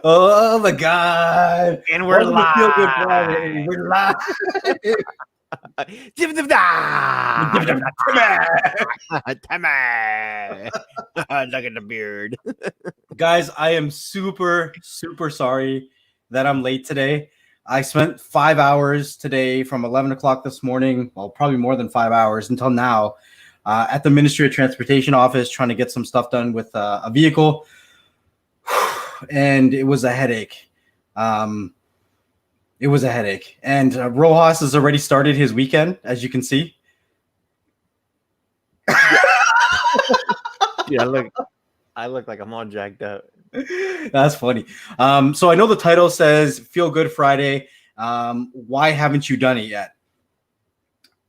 Oh my God. And we're Welcome to Feel Good live. Friday. We're live. Timmy. Look at the beard. Guys, I am super, super sorry that I'm late today. I spent 5 hours today from 11 o'clock this morning, well, probably more than 5 hours until now, at the Ministry of Transportation office trying to get some stuff done with a vehicle. And it was a headache. It was a headache. And Rojas has already started his weekend, as you can see. Yeah, I look like I'm all jacked up. That's funny. So I know the title says Feel Good Friday. Why haven't you done it yet?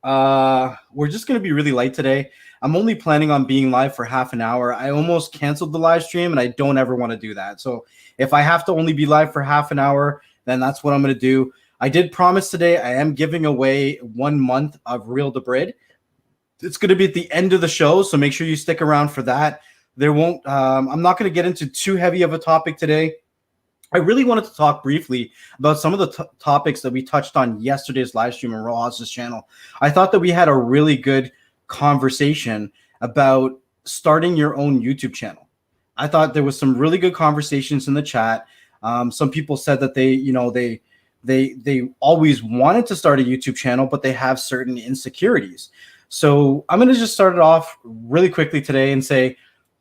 We're just going to be really light today. I'm only planning on being live for half an hour. I almost canceled the live stream and I don't ever want to do that. So if I have to only be live for half an hour, then that's what I'm going to do. I did promise today I am giving away 1 month of Real the Bread. It's going to be at the end of the show, so make sure you stick around for that. There won't. I'm not going to get into too heavy of a topic today. I really wanted to talk briefly about some of the topics that we touched on yesterday's live stream on Rojas' channel. I thought that we had a really good conversation about starting your own YouTube channel. I thought there was some really good conversations in the chat. Some people said that they always wanted to start a YouTube channel, but they have certain insecurities. So I'm going to just start it off really quickly today and say,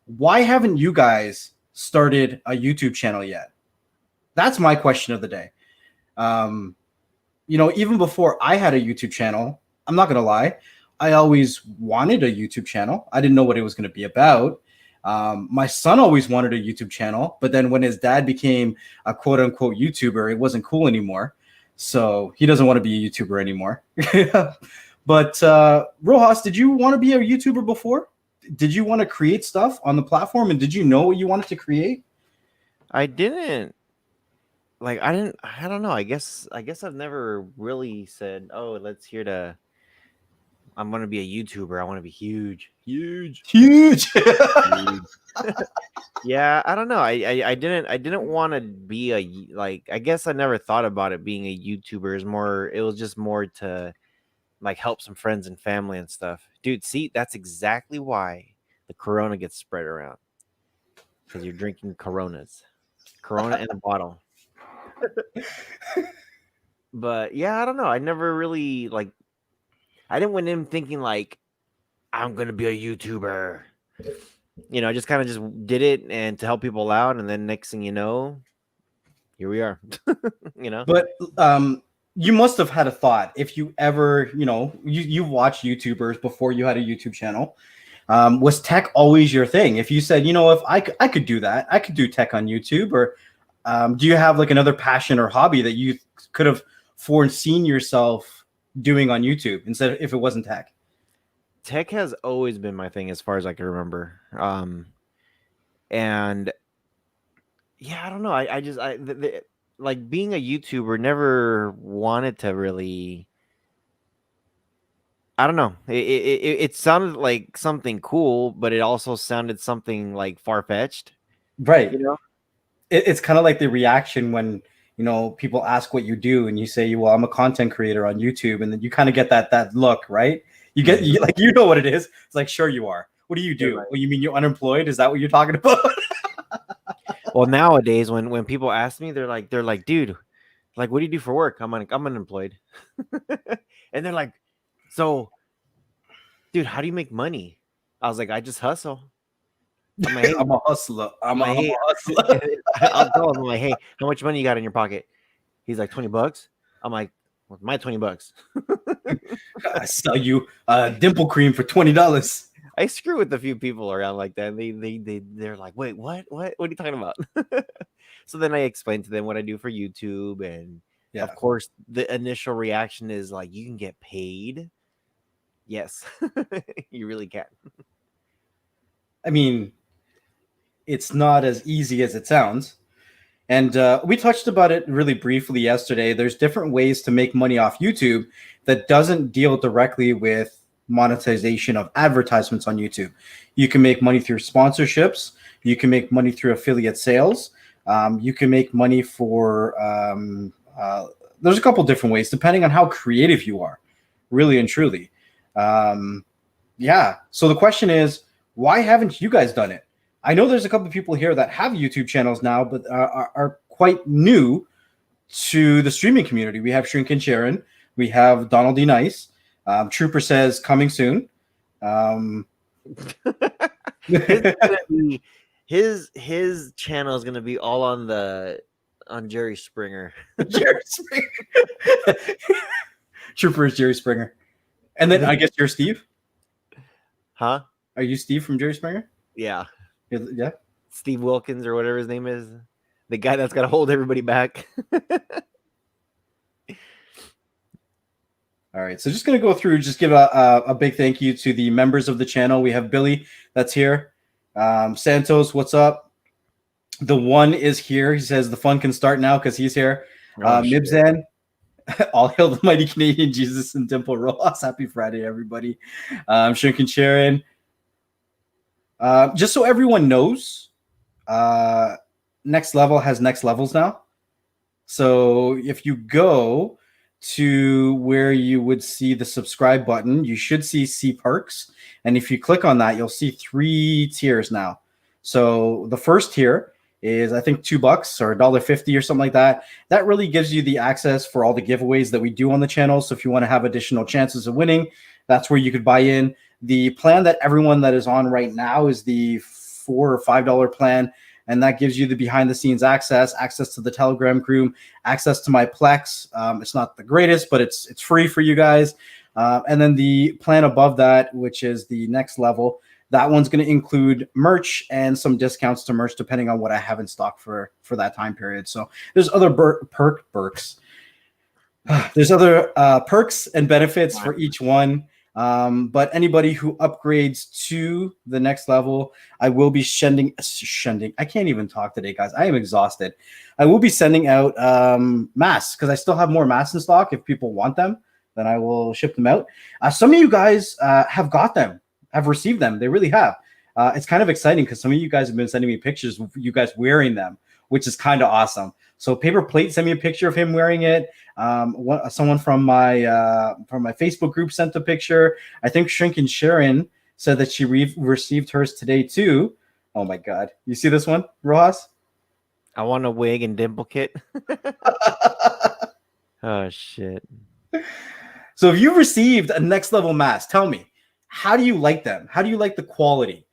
why haven't you guys started a YouTube channel yet? That's my question of the day. Even before I had a YouTube channel, I'm not going to lie, I always wanted a YouTube channel. I didn't know what it was going to be about. My son always wanted a YouTube channel, but then when his dad became a quote unquote YouTuber, it wasn't cool anymore. So he doesn't want to be a YouTuber anymore. But Rojas, did you want to be a YouTuber before? Did you want to create stuff on the platform, and did you know what you wanted to create? I didn't. I don't know. I guess I've never really said, "Oh, I'm going to be a YouTuber. I want to be huge." Yeah, I don't know. I didn't want to be I guess I never thought about it being a YouTuber. It was just more to help some friends and family and stuff. Dude, see, that's exactly why the Corona gets spread around. Because you're drinking Coronas. Corona in a bottle. But yeah, I don't know. I never really I didn't went in thinking I'm gonna be a YouTuber. I just kind of just did it and to help people out, and then next thing you know, here we are. But you must have had a thought if you ever, you watched YouTubers before you had a YouTube channel. Was tech always your thing? If you said, if I could do that, I could do tech on YouTube, or do you have another passion or hobby that you could have foreseen yourself doing on YouTube instead if it wasn't tech? Tech has always been my thing as far as I can remember. And yeah, I don't know. Being a YouTuber, never wanted to really. I don't know. It sounded like something cool, but it also sounded something far fetched. Right. It's kind of like the reaction when people ask what you do, and you say, "Well, I'm a content creator on YouTube," and then you kind of get that look, right? You get you know what it is. It's like, sure you are. What do you do? Right. Well, you mean you're unemployed? Is that what you're talking about? Well, nowadays when people ask me, they're like, dude, what do you do for work? I'm unemployed. And they're like, so, dude, how do you make money? I was like, I just hustle. I'm like, hey, I'm a hustler. I'm a hustler. I'll tell him, I'm like, hey, how much money you got in your pocket? He's like, $20. I'm like, what's my $20? I sell you dimple cream for $20. I screw with a few people around like that. They're like, wait, what are you talking about? So then I explain to them what I do for YouTube, and of course the initial reaction is like, you can get paid. Yes, you really can. I mean, it's not as easy as it sounds. And we touched about it really briefly yesterday. There's different ways to make money off YouTube that doesn't deal directly with monetization of advertisements on YouTube. You can make money through sponsorships. You can make money through affiliate sales. You can make money for there's a couple different ways depending on how creative you are, really and truly. Yeah. So the question is, why haven't you guys done it? I know there's a couple of people here that have YouTube channels now, but are quite new to the streaming community. We have Shrink and Sharon. We have Donald D. Nice. Trooper says coming soon. His channel is gonna be all on Jerry Springer. Jerry Springer. Trooper is Jerry Springer. And then I guess you're Steve? Huh? Are you Steve from Jerry Springer? Yeah. Yeah. Steve Wilkins or whatever his name is. The guy that's got to hold everybody back. All right. So just going to go through, just give a big thank you to the members of the channel. We have Billy that's here. Santos, what's up? The one is here. He says the fun can start now because he's here. Mibzan. All hail the mighty Canadian Jesus and Dimple Rojas. Happy Friday, everybody. Shrink and Sharon. Just so everyone knows, Next Level has next levels now. So if you go to where you would see the subscribe button, you should see perks. And if you click on that, you'll see 3 tiers now. So the first tier is I think $2 or $1.50 or something like that. That really gives you the access for all the giveaways that we do on the channel. So if you want to have additional chances of winning, that's where you could buy in. The plan that everyone that is on right now is the $4 or $5 plan, and that gives you the behind the scenes access to the Telegram group, access to my Plex. It's not the greatest, but it's free for you guys. And then the plan above that, which is the next level, that one's going to include merch and some discounts to merch depending on what I have in stock for that time period. So there's other perks. There's other perks and benefits for each one. But anybody who upgrades to the next level, I will be sending. I can't even talk today, guys. I am exhausted. I will be sending out masks because I still have more masks in stock. If people want them, then I will ship them out. Some of you guys have got them. Have received them. They really have. It's kind of exciting because some of you guys have been sending me pictures of you guys wearing them, which is kind of awesome. So Paper Plate sent me a picture of him wearing it. Someone from my Facebook group sent a picture. I think Shrink and Sharon said that she received hers today too. Oh my God. You see this one, Rojas? I want a wig and dimple kit. Oh, shit. So if you received a next level mask, tell me, how do you like them? How do you like the quality?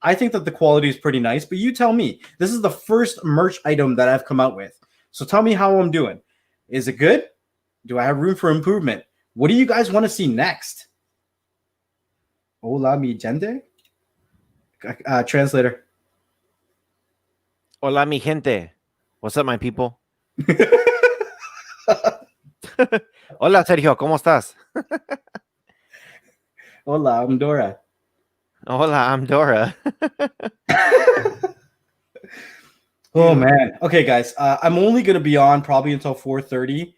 I think that the quality is pretty nice, but you tell me. This is the first merch item that I've come out with. So tell me how I'm doing. Is it good? Do I have room for improvement? What do you guys want to see next? Hola, mi gente. Translator. Hola, mi gente. What's up, my people? Hola, Sergio. ¿Cómo estás? Hola, I'm Dora. Hola, I'm Dora. Oh, man. Okay, guys. I'm only going to be on probably until 4:30.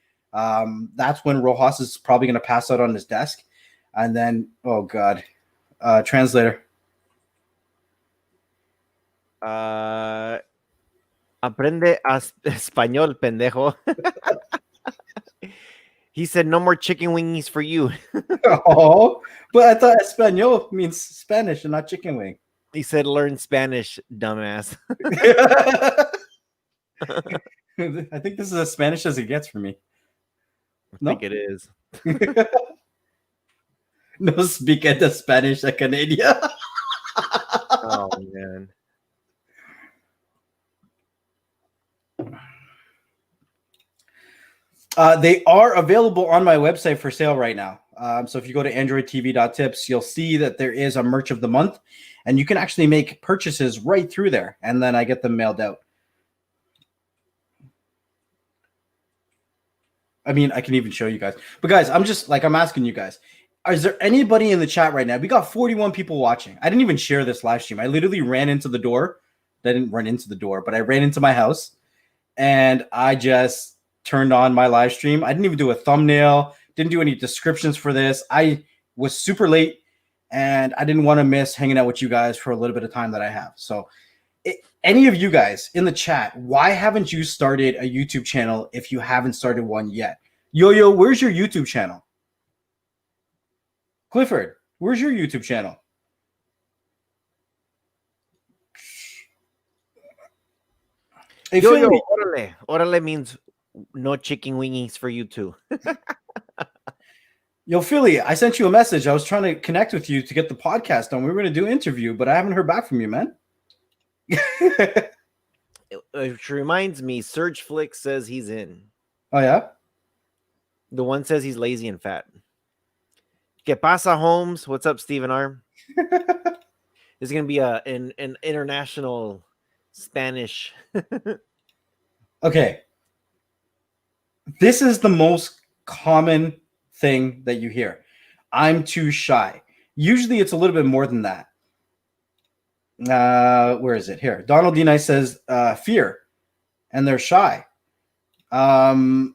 That's when Rojas is probably going to pass out on his desk. And then, oh, God. Translator. Aprende español, pendejo. He said no more chicken wingies for you. Oh, but I thought Espanol means Spanish and not chicken wing. He said learn Spanish, dumbass. I think this is as Spanish as it gets for me. I think it is. No speak the Spanish a Canadian. Oh, man. They are available on my website for sale right now. So if you go to androidtv.tips, you'll see that there is a merch of the month, and you can actually make purchases right through there, and then I get them mailed out. I mean, I can even show you guys. But guys, I'm asking you guys, is there anybody in the chat right now? We got 41 people watching. I didn't even share this live stream. I literally ran into the door. I didn't run into the door, but I ran into my house, and I just turned on my live stream. I didn't even do a thumbnail, didn't do any descriptions for this. I was super late, and I didn't want to miss hanging out with you guys for a little bit of time that I have. So Any of you guys in the chat, why haven't you started a YouTube channel if you haven't started one yet? Yo, where's your YouTube channel? Clifford, where's your YouTube channel? Hey, Yo, Philly. orale. Orale means no chicken wingies for you too. Yo, Philly, I sent you a message. I was trying to connect with you to get the podcast done. We were going to do an interview, but I haven't heard back from you, man. Which reminds me, Surge Flick says he's in. Oh, yeah? The one says he's lazy and fat. Que pasa, Holmes? What's up, Stephen R? It's going to be an international Spanish. Okay. This is the most common thing that you hear. I'm too shy. Usually it's a little bit more than that. Where is it? Here. Donald D. Nice says fear, and they're shy. Oh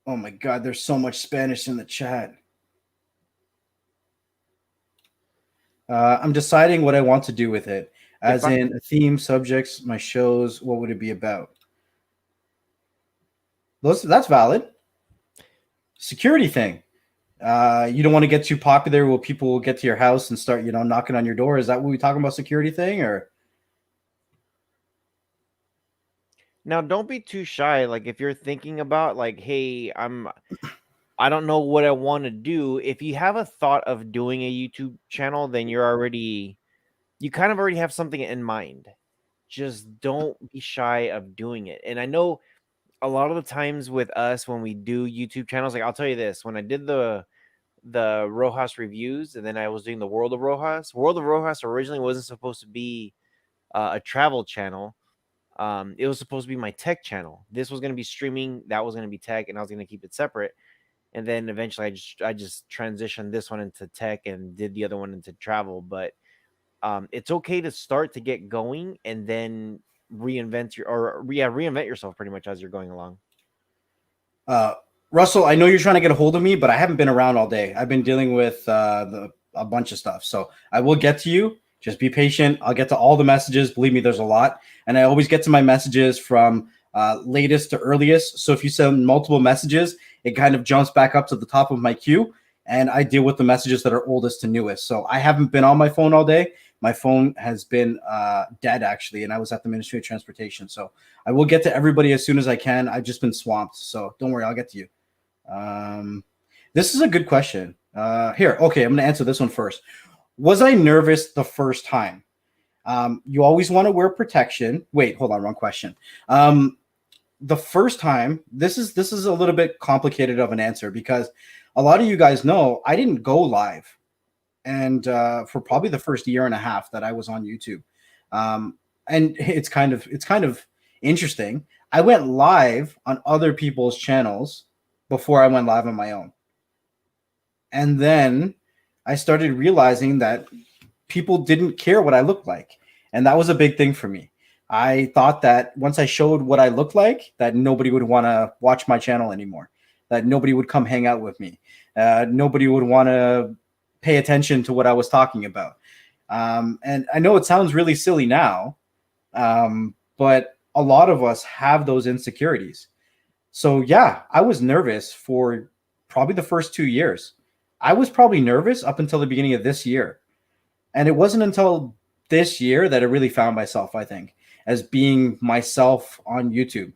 my God, there's so much Spanish in the chat. I'm deciding what I want to do with it. As in a theme, subjects, my shows, what would it be about? That's valid. Security thing. You don't want to get too popular where people will get to your house and start, knocking on your door. Is that what we talking about, security thing? Or now, don't be too shy. Like if you're thinking about like, hey, I don't know what I want to do. If you have a thought of doing a YouTube channel, then you kind of already have something in mind. Just don't be shy of doing it. And I know a lot of the times with us when we do YouTube channels, like I'll tell you this, when I did the Rojas reviews and then I was doing the World of Rojas originally wasn't supposed to be a travel channel. It was supposed to be my tech channel. This was going to be streaming, that was going to be tech, and I was going to keep it separate. And then eventually I just transitioned this one into tech and did the other one into travel. But it's okay to start to get going and then reinvent yourself pretty much as you're going along. Russell, I know you're trying to get a hold of me, but I haven't been around all day. I've been dealing with a bunch of stuff. So I will get to you. Just be patient. I'll get to all the messages. Believe me, there's a lot. And I always get to my messages from latest to earliest. So if you send multiple messages, it kind of jumps back up to the top of my queue. And I deal with the messages that are oldest to newest. So I haven't been on my phone all day. My phone has been dead, actually, and I was at the Ministry of Transportation. So I will get to everybody as soon as I can. I've just been swamped. So don't worry, I'll get to you. This is a good question. Here, okay, I'm going to answer this one first. Was I nervous the first time? You always want to wear protection. Wait, hold on, wrong question. The first time, this is a little bit complicated of an answer because a lot of you guys know I didn't go live, and for probably the first year and a half that I was on YouTube, and it's kind of interesting. I went live on other people's channels before I went live on my own, and then I started realizing that people didn't care what I looked like, and that was a big thing for me. I thought that once I showed what I looked like, that nobody would want to watch my channel anymore, that nobody would come hang out with me. Nobody would want to pay attention to what I was talking about. And I know it sounds really silly now, but a lot of us have those insecurities. So yeah, I was nervous for probably the first 2 years. I was probably nervous up until the beginning of this year. And it wasn't until this year that I really found myself, I think, as being myself on YouTube.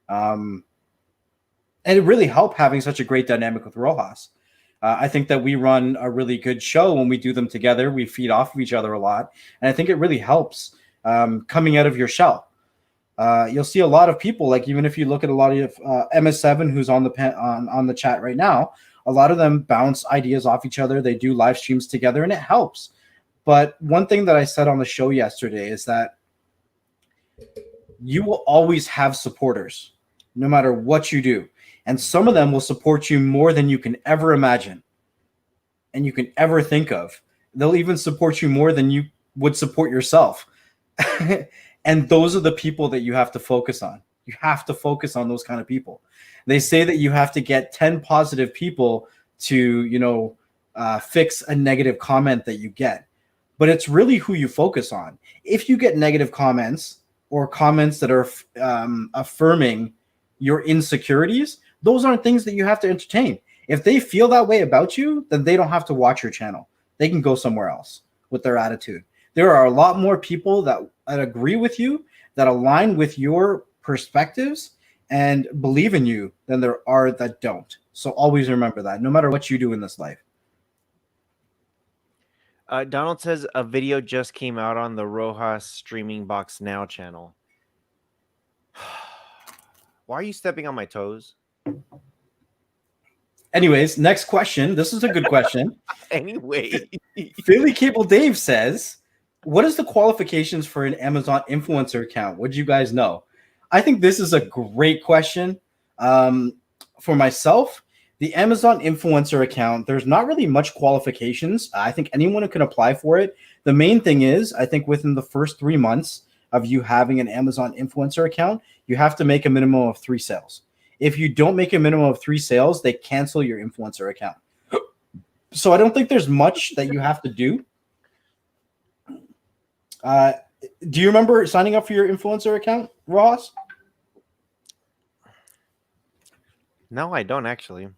And it really helped having such a great dynamic with Rojas. I think that we run a really good show when we do them together. We feed off of each other a lot. And I think it really helps coming out of your shell. You'll see a lot of people, like even if you look at a lot of MS7 who's on the chat right now, a lot of them bounce ideas off each other. They do live streams together and it helps. But one thing that I said on the show yesterday is that you will always have supporters no matter what you do. And some of them will support you more than you can ever imagine and you can ever think of. They'll even support you more than you would support yourself. And those are the people that you have to focus on. You have to focus on those kind of people. They say that you have to get 10 positive people to, fix a negative comment that you get. but it's really who you focus on. If you get negative comments or comments that are affirming your insecurities, those aren't things that you have to entertain. If they feel that way about you, then they don't have to watch your channel. They can go somewhere else with their attitude. There are a lot more people that agree with you, that align with your perspectives and believe in you than there are that don't. So always remember that, no matter what you do in this life. Donald says a video just came out on the Rojas Streaming Box Now channel. Why are you stepping on my toes? Anyways, next question. This is a good question. Anyway, Philly Cable Dave says, what is the qualifications for an Amazon influencer account? What do you guys know? I think this is a great question. For myself, the Amazon influencer account, there's not really much qualifications. I think anyone can apply for it. The main thing is, I think within the first 3 months of you having an Amazon influencer account, you have to make a minimum of 3 sales. If you don't make a minimum of 3 sales, they cancel your influencer account. So I don't think there's much that you have to do. Do you remember signing up for your influencer account, Ross? No, I don't actually.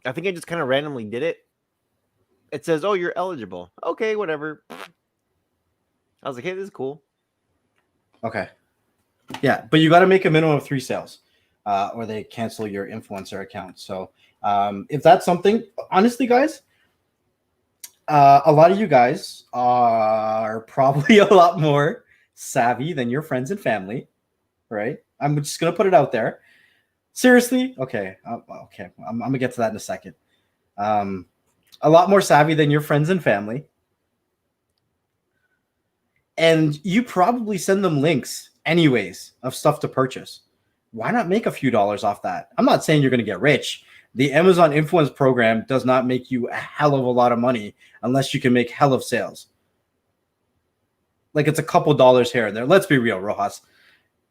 I think I just kind of randomly did it. It says, "Oh, you're eligible." Okay, whatever. I was like, "Hey, this is cool." Okay. Yeah, but you got to make a minimum of 3 sales, or they cancel your influencer account. So if that's something, honestly, guys, a lot of you guys are probably a lot more savvy than your friends and family, right? I'm just gonna put it out there. Seriously, okay, okay. I'm gonna get to that in a second. A lot more savvy than your friends and family, and you probably send them links anyways of stuff to purchase. Why not make a few dollars off that? I'm not saying you're gonna get rich. The Amazon Influence program does not make you a hell of a lot of money unless you can make hell of sales. Like it's a couple dollars here and there. Let's be real, Rojas.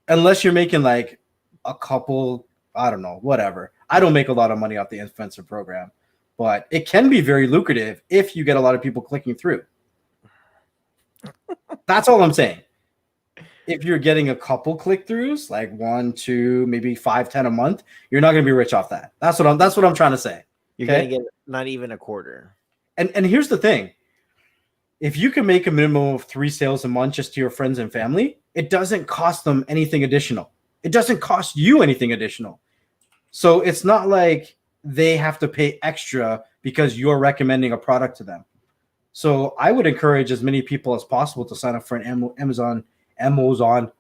Unless you're making like a couple, I don't know, whatever. I don't make a lot of money off the influencer program, but it can be very lucrative if you get a lot of people clicking through. That's all I'm saying. If you're getting a couple click-throughs, like 1, 2, maybe 5, 10 a month, you're not going to be rich off that. That's what I'm trying to say. You're gonna get not even a quarter. And here's the thing. If you can make a minimum of 3 sales a month just to your friends and family, it doesn't cost them anything additional. It doesn't cost you anything additional. So it's not like they have to pay extra because you're recommending a product to them. So I would encourage as many people as possible to sign up for an Amazon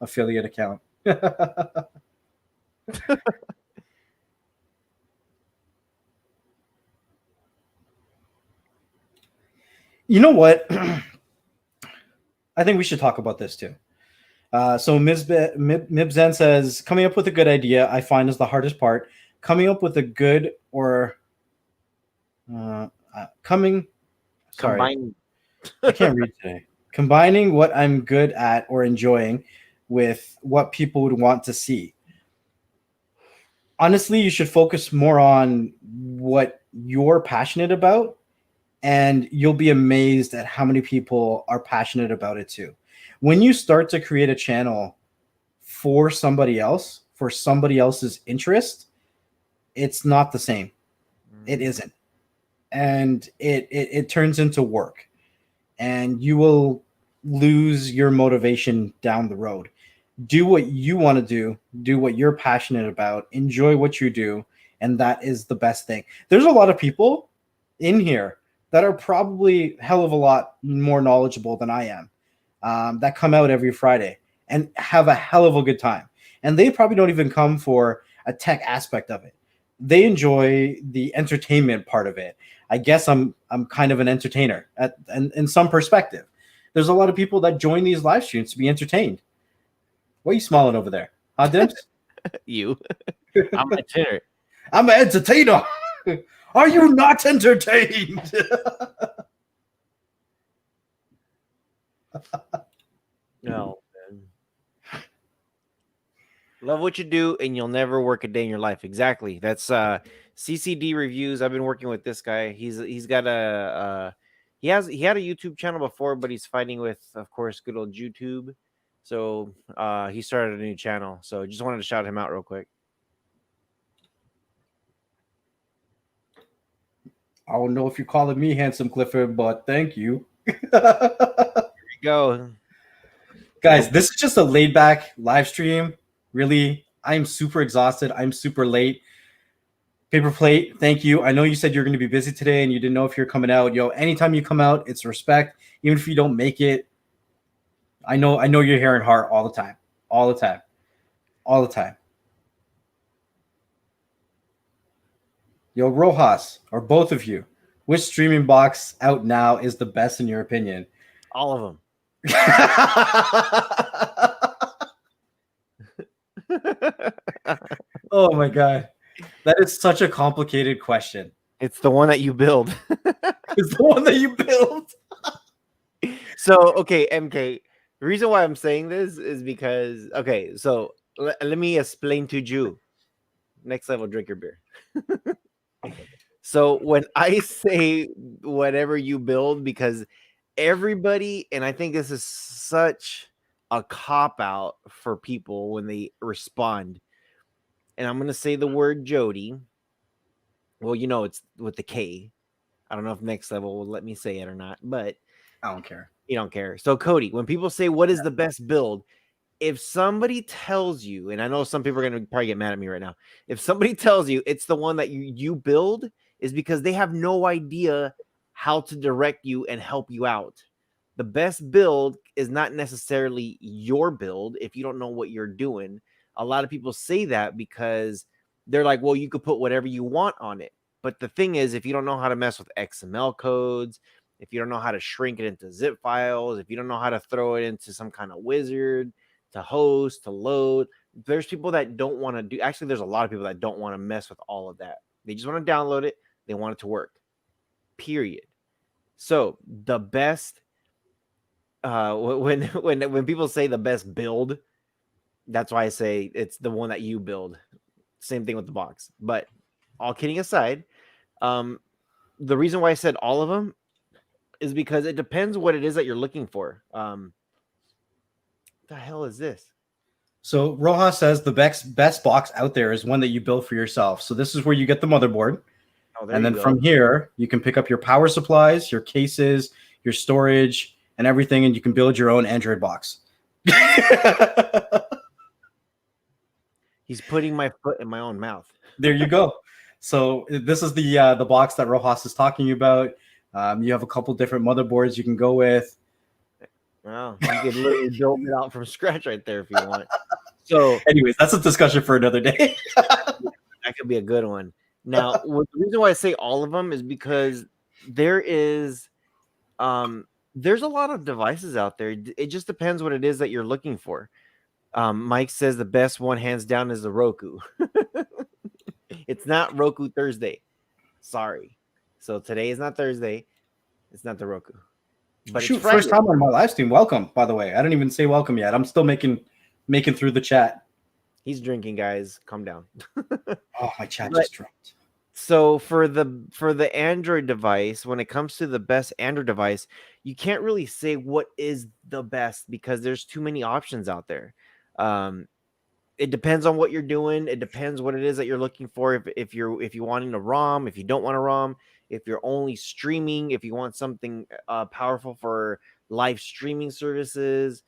affiliate account. You know what? I think we should talk about this too. So Mibzen says, coming up with a good idea, I find is the hardest part. Coming up with a good or combining. I can't read today. Combining what I'm good at or enjoying with what people would want to see. Honestly, you should focus more on what you're passionate about, and you'll be amazed at how many people are passionate about it too. When you start to create a channel for somebody else, for somebody else's interest, it's not the same. It isn't. And it turns into work. And you will lose your motivation down the road. Do what you want to do what you're passionate about, enjoy what you do, and that is the best thing. There's a lot of people in here that are probably hell of a lot more knowledgeable than I am, that come out every Friday and have a hell of a good time. And they probably don't even come for a tech aspect of it. They enjoy the entertainment part of it. I guess I'm kind of an entertainer in some perspective. There's a lot of people that join these live streams to be entertained. What are you smiling over there? Huh, Dims? You. I'm an entertainer. I'm an entertainer. Are you not entertained? No, man. Love what you do, and you'll never work a day in your life. Exactly. That's CCD Reviews. I've been working with this guy. He's got He had a YouTube channel before, but he's fighting with, of course, good old YouTube. So he started a new channel. So just wanted to shout him out real quick. I don't know if you're calling me handsome, Clifford, but thank you. Go. Guys, this is just a laid back live stream. Really, I'm super exhausted. I'm super late. Paper Plate, thank you. I know you said you're going to be busy today and you didn't know if you're coming out. Yo, anytime you come out, it's respect. Even if you don't make it, I know you're here in heart all the time. All the time. All the time. Yo, Rojas, or both of you, which streaming box out now is the best in your opinion? All of them. Oh my god. That is such a complicated question. It's the one that you build. It's the one that you built. So, okay, MK. The reason why I'm saying this is because, okay, so let me explain to you. Next level, drink your beer. So when I say whatever you build, because everybody, and I think this is such a cop out for people when they respond, and I'm going to say the word Jody. Well, you know, it's with the K. I don't know if Next Level will let me say it or not, but I don't care. you don't care. So, Cody, when people say, what is the best build? If somebody tells you, and I know some people are going to probably get mad at me right now. If somebody tells you it's the one that you build, is because they have no idea how to direct you and help you out. The best build is not necessarily your build if you don't know what you're doing. A lot of people say that because they're like, well, you could put whatever you want on it. But the thing is, if you don't know how to mess with XML codes, if you don't know how to shrink it into zip files, if you don't know how to throw it into some kind of wizard to host, to load, there's people that don't want to do. Actually, there's a lot of people that don't want to mess with all of that. They just want to download it. They want it to work. Period. So the best, when people say the best build, that's why I say it's the one that you build. Same thing with the box. But all kidding aside, the reason why I said all of them is because it depends what it is that you're looking for. What the hell is this? So Rojas says the best box out there is one that you build for yourself. So this is where you get the motherboard. And then from here, you can pick up your power supplies, your cases, your storage, and everything, and you can build your own Android box. He's putting my foot in my own mouth. There you go. So this is the box that Rojas is talking about. You have a couple different motherboards you can go with. Wow, you could literally build it out from scratch right there if you want. So, anyways, that's a discussion for another day. That could be a good one. Now, the reason why I say all of them is because there's a lot of devices out there. It just depends what it is that you're looking for. Mike says the best one, hands down, is the Roku. It's not Roku Thursday. Sorry. So today is not Thursday. It's not the Roku. But shoot, first time on my live stream. Welcome, by the way. I didn't even say welcome yet. I'm still making through the chat. He's drinking, guys. Calm down. Oh, my chat just dropped. So for the Android device, when it comes to the best Android device, you can't really say what is the best because there's too many options out there. It depends on what you're doing. It depends what it is that you're looking for. If you're wanting a ROM, if you don't want a ROM, if you're only streaming, if you want something powerful for live streaming services,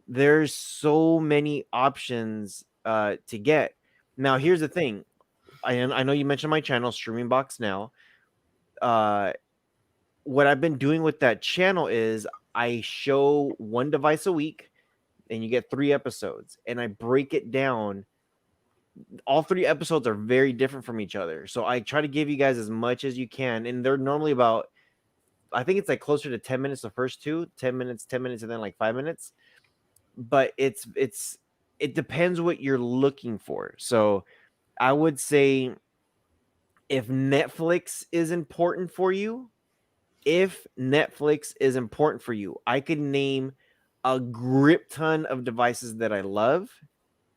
there's so many options to get. Now, here's the thing. I know you mentioned my channel, Streaming Box Now. What I've been doing with that channel is I show one device a week, and you get 3 episodes, and I break it down. All 3 episodes are very different from each other. So I try to give you guys as much as you can. And they're normally about, I think it's like closer to 10 minutes the first 2, 10 minutes, and then like 5 minutes. But it depends what you're looking for. So I would say if Netflix is important for you, I could name a grip ton of devices that I love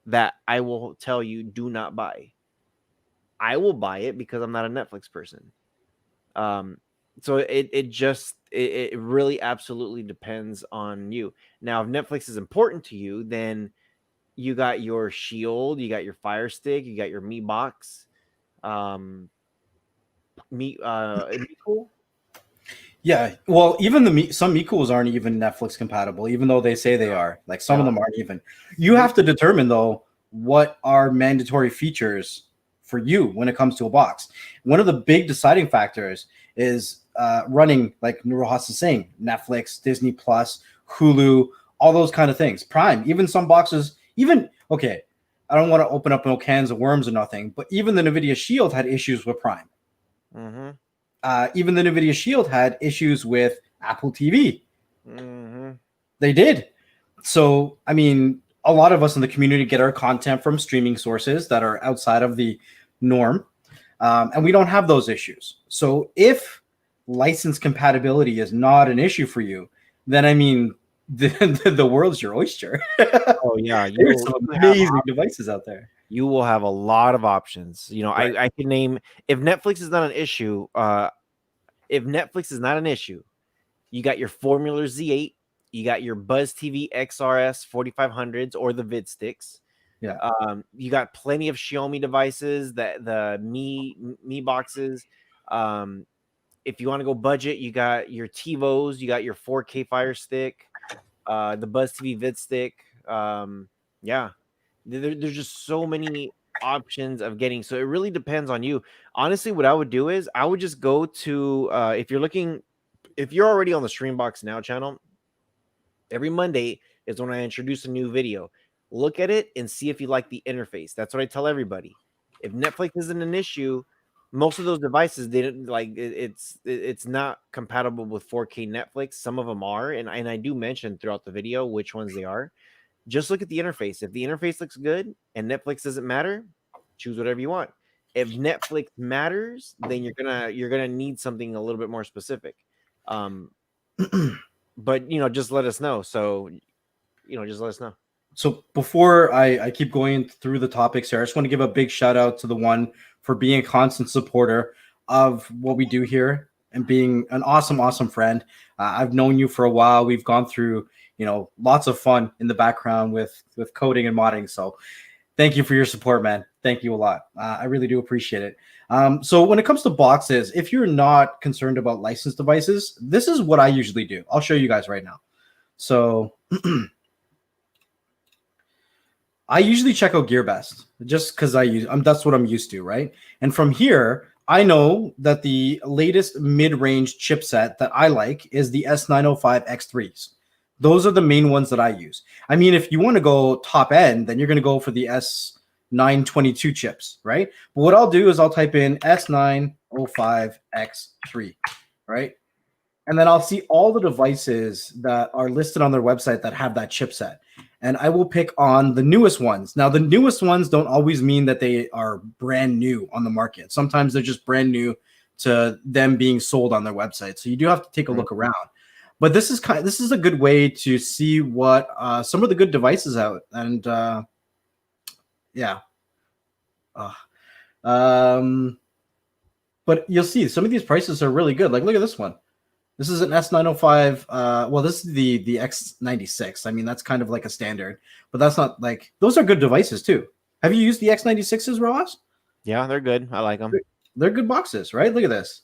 that I will tell you do not buy. I will buy it because I'm not a Netflix person. So it it really absolutely depends on you. Now, if Netflix is important to you, then you got your Shield, you got your Fire Stick, you got your Mi Box, Miku. Yeah, well, even some Mikus aren't even Netflix compatible, even though they say they are. Like some of Yeah. them aren't even. You have to determine though what are mandatory features for you when it comes to a box. One of the big deciding factors is running, like Nurohas is saying, Netflix, Disney Plus, Hulu, all those kind of things. Prime, even some boxes, even okay. I don't want to open up no cans of worms or nothing, but even the Nvidia Shield had issues with Prime. Mm-hmm. Even the Nvidia Shield had issues with Apple TV. Mm-hmm. They did. So, I mean, a lot of us in the community get our content from streaming sources that are outside of the norm, and we don't have those issues. So, if license compatibility is not an issue for you, then I mean, the world's your oyster. Oh yeah, There's some amazing devices out there. you will have a lot of options. Right. I can name, if Netflix is not an issue. If Netflix is not an issue, you got your Formula Z8, you got your Buzz TV XRS 4500s or the Vid Sticks. Yeah. You got plenty of Xiaomi devices, that the Mi boxes. If you want to go budget, you got your TiVos, you got your 4K Fire Stick, the Buzz TV Vid Stick. Yeah, there's just so many options of getting. So it really depends on you. Honestly, what I would do is I would just go to if you're already on the Streambox Now channel, every Monday is when I introduce a new video. Look at it and see if you like the interface. That's what I tell everybody. If Netflix isn't an issue, most of those devices they didn't like it's not compatible with 4K Netflix. Some of them are, and I do mention throughout the video which ones they are. Just look at the interface. If the interface looks good and Netflix doesn't matter, choose whatever you want. If Netflix matters, then you're gonna need something a little bit more specific. But just let us know. So just let us know. So before I keep going through the topics here, I just want to give a big shout out to the one for being a constant supporter of what we do here and being an awesome friend. I've known you for a while. We've gone through lots of fun in the background with coding and modding. So thank you for your support, man. Thank you a lot. I really do appreciate it. So when it comes to boxes, if you're not concerned about licensed devices, this is what I usually do. I'll show you guys right now. So I usually check out GearBest just because that's what I'm used to, right? And from here, I know that the latest mid-range chipset that I like is the S905X3s. Those are the main ones that I use. I mean, if you want to go top end, then you're going to go for the S922 chips, right? But what I'll do is I'll type in S905X3, right? And then I'll see all the devices that are listed on their website that have that chipset. And I will pick on the newest ones. Now, the newest ones don't always mean that they are brand new on the market. Sometimes they're just brand new to them being sold on their website. So you do have to take a look around. But this is a good way to see what some of the good devices out. And yeah. But you'll see some of these prices are really good. Like, look at this one. This is an S905. Well, this is the X96. I mean, that's kind of like a standard, but that's not like, those are good devices too. Have you used the X96s, Ross? Yeah, they're good. I like them. They're good boxes, right? Look at this.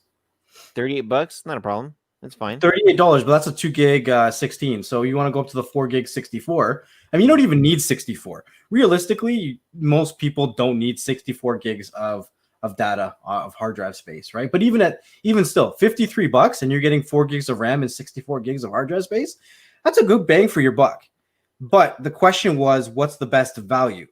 $38, not a problem. That's fine. $38, but that's a 2 gig 16. So you want to go up to the 4 gig 64. I mean, you don't even need 64. Realistically, most people don't need 64 gigs of data of hard drive space, right? But even still, $53 and you're getting 4 gigs of RAM and 64 gigs of hard drive space, that's a good bang for your buck. But the question was, what's the best value?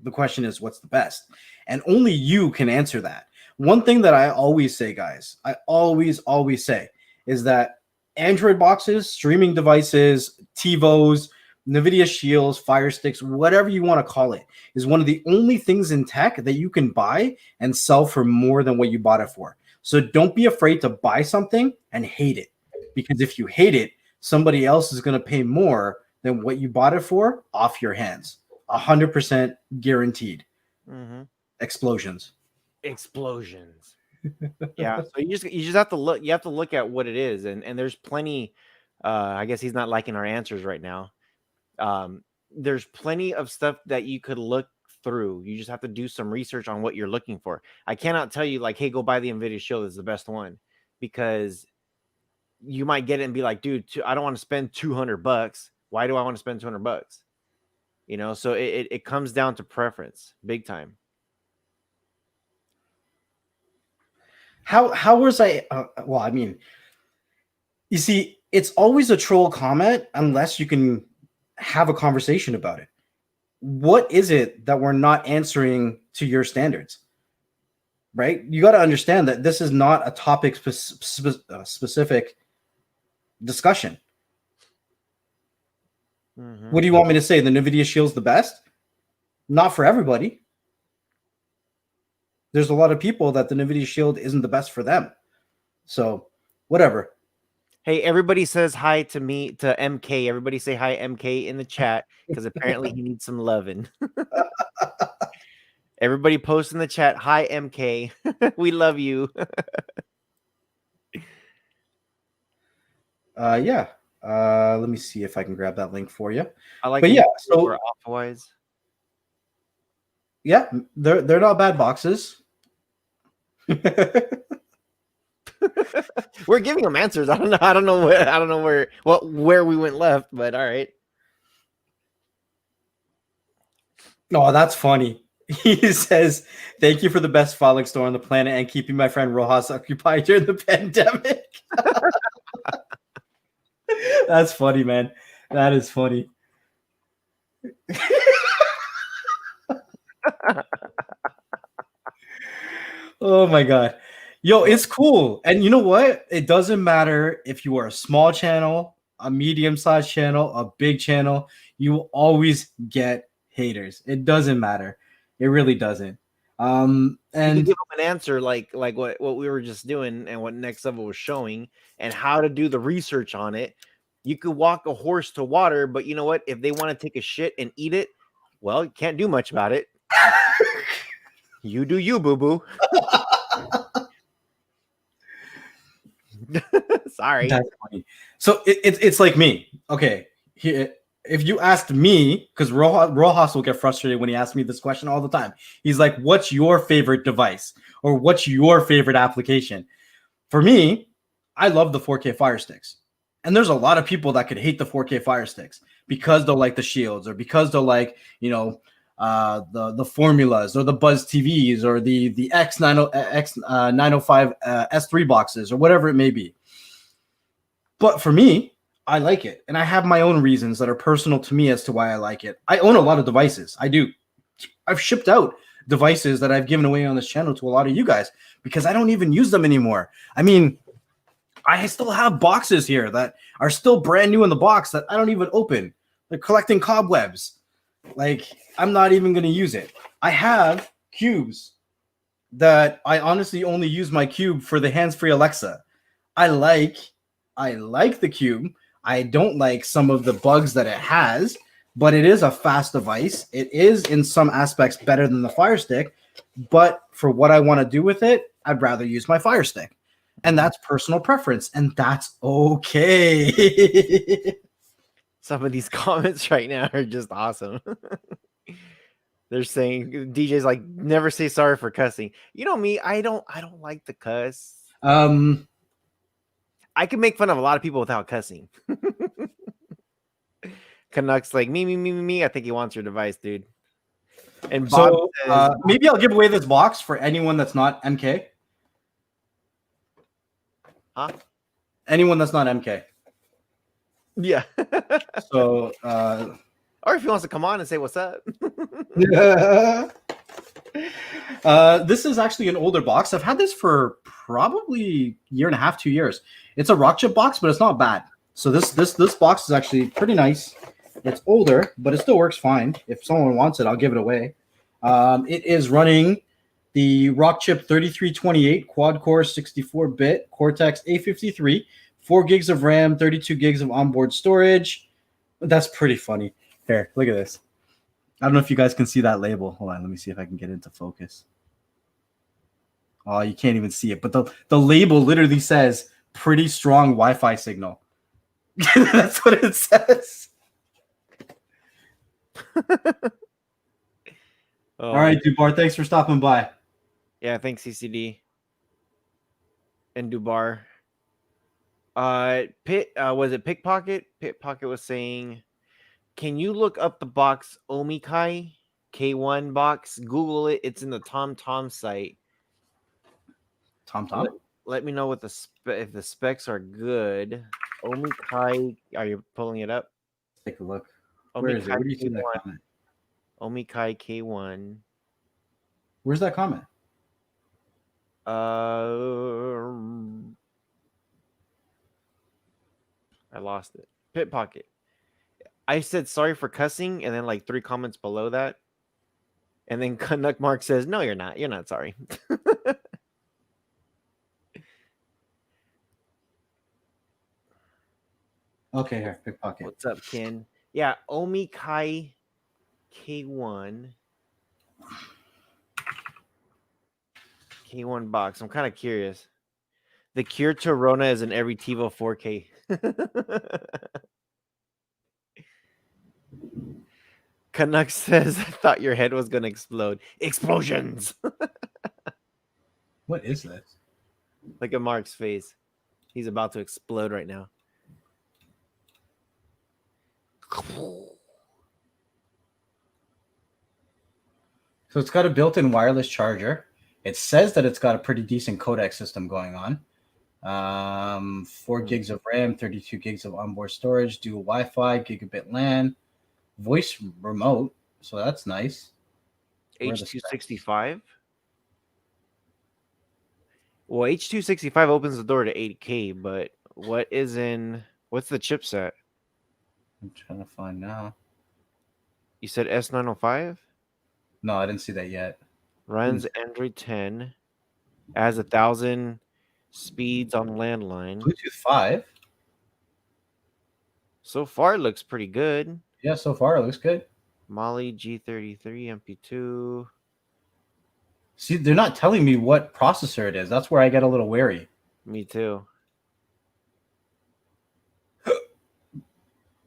The question is, what's the best? And only you can answer that. One thing that I always say, guys, I always say is that Android boxes, streaming devices, TiVos, NVIDIA Shields, Fire Sticks, whatever you want to call it, is one of the only things in tech that you can buy and sell for more than what you bought it for. So don't be afraid to buy something and hate it. Because if you hate it, somebody else is going to pay more than what you bought it for off your hands. 100% guaranteed. Mm-hmm. Explosions. Yeah, so you just have to look. You have to look at what it is, and there's plenty. I guess he's not liking our answers right now. There's plenty of stuff that you could look through. You just have to do some research on what you're looking for. I cannot tell you like, hey, go buy the Nvidia Shield. It's the best one, because you might get it and be like, dude, I don't want to spend $200. Why do I want to spend $200? So it comes down to preference, big time. How was I? Well, I mean, you see, it's always a troll comment unless you can have a conversation about it. What is it that we're not answering to your standards? Right? You got to understand that this is not a topic specific discussion. Mm-hmm. What do you want me to say? The NVIDIA Shield's the best? Not for everybody. There's a lot of people that the NVIDIA Shield isn't the best for them. So, whatever. Hey, everybody says hi to me, to MK. Everybody say hi, MK, in the chat, because apparently he needs some loving. Everybody post in the chat, hi, MK. We love you. Yeah. Let me see if I can grab that link for you. I like. But yeah, so Off-Wise. Yeah, they're not bad boxes. We're giving them answers. I don't know where we went left, but all right. Oh, that's funny. He says, "Thank you for the best filing store on the planet and keeping my friend Rojas occupied during the pandemic." That's funny, man. That is funny. Oh my god. Yo, it's cool. And you know what? It doesn't matter if you are a small channel, a medium-sized channel, a big channel, you will always get haters. It doesn't matter. It really doesn't. You And can give them an answer like what we were just doing and what Next Level was showing, and how to do the research on it. You could walk a horse to water, but you know what? If they want to take a shit and eat it, well, you can't do much about it. You do you, boo-boo. Sorry. That's funny. So it's like me. Okay. If you asked me, because Rojas will get frustrated when he asks me this question all the time. He's like, what's your favorite device? Or what's your favorite application? For me, I love the 4K Fire Sticks. And there's a lot of people that could hate the 4K Fire Sticks because they'll like the Shields, or because they'll like, the formulas, or the Buzz TVs, or the X905 S3 boxes, or whatever it may be. But for me, I like it, and I have my own reasons that are personal to me as to why I like it. I own a lot of devices. I do. I've shipped out devices that I've given away on this channel to a lot of you guys because I don't even use them anymore. I mean, I still have boxes here that are still brand new in the box that I don't even open. They're collecting cobwebs. Like, I'm not even going to use it. I have cubes that I honestly only use my cube for the hands-free Alexa. I like the cube. I don't like some of the bugs that it has, but it is a fast device. It is in some aspects better than the Fire Stick, but for what I want to do with it, I'd rather use my Fire Stick. And that's personal preference, and that's okay. Some of these comments right now are just awesome. They're saying DJ's like, never say sorry for cussing. You know me, I don't like to cuss. I can make fun of a lot of people without cussing. Canucks like me. I think he wants your device, dude. And Bob says, maybe I'll give away this box for anyone that's not MK. Huh? Anyone that's not MK. Yeah. So, or if he wants to come on and say what's up. This is actually an older box. I've had this for probably a year and a half, 2 years. It's a Rockchip box, but it's not bad. So this box is actually pretty nice. It's older, but it still works fine. If someone wants it, I'll give it away. It is running the Rockchip 3328 quad-core 64-bit Cortex A53, 4 gigs of RAM, 32 gigs of onboard storage. That's pretty funny. Here, look at this. I don't know if you guys can see that label. Hold on, let me see if I can get into focus. Oh, you can't even see it, but the label literally says "pretty strong Wi-Fi signal." That's what it says. Oh, All right, Dubar, thanks for stopping by. yeah, thanks CCD and Dubar. Was it Pickpocket? Pickpocket was saying, can you look up the box Omikai K1 box? Google it. It's in the TomTom site. Tom. Let me know what if the specs are good. Omikai, are you pulling it up? Take a look. Where is it? Where do you see that comment? Omikai K1. Where's that comment? I lost it. Pickpocket. I said sorry for cussing, and then like 3 comments below that. And then Canuck Mark says, no, you're not. You're not sorry. Okay, here, Pickpocket. What's up, Ken? Yeah, Omikai K1. K1 box. I'm kind of curious. The cure to Rona is in every TiVo 4K. Canuck says, I thought your head was going to explode. Explosions! What is this? Look at Mark's face. He's about to explode right now. So it's got a built-in wireless charger. It says that it's got a pretty decent codec system going on. 4 gigs of RAM, 32 gigs of onboard storage, dual Wi-Fi, gigabit LAN, voice remote. So that's nice. H265? Well, H265 opens the door to 8K, but what's the chipset? I'm trying to find now. You said S905? No, I didn't see that yet. Runs Android 10. Has 1,000 speeds on landline. Bluetooth 5. So far, it looks pretty good. Yeah, so far it looks good. Mali G33 MP2. See, they're not telling me what processor it is. That's where I get a little wary. Me too.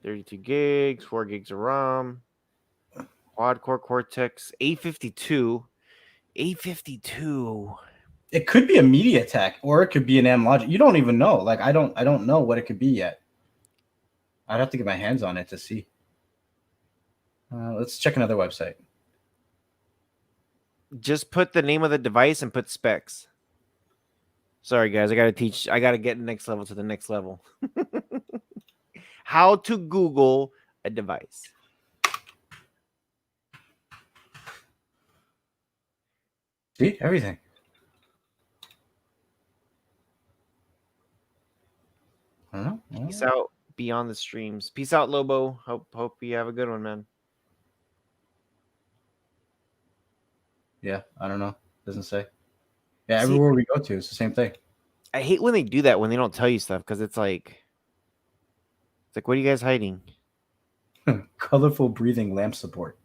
32 gigs, 4 gigs of RAM. Quad-core Cortex A52. A52. It could be a MediaTek or it could be an Amlogic. You don't even know. Like I don't know what it could be yet. I'd have to get my hands on it to see. Let's check another website. Just put the name of the device and put specs. Sorry, guys. I got to get next level to the next level. How to Google a device. See? Everything. I don't know. Peace out beyond the streams. Peace out, Lobo. Hope you have a good one, man. Yeah, I don't know. Doesn't say. Yeah, everywhere we go to, it's the same thing. I hate when they do that, when they don't tell you stuff, because it's like, what are you guys hiding? Colorful breathing lamp support.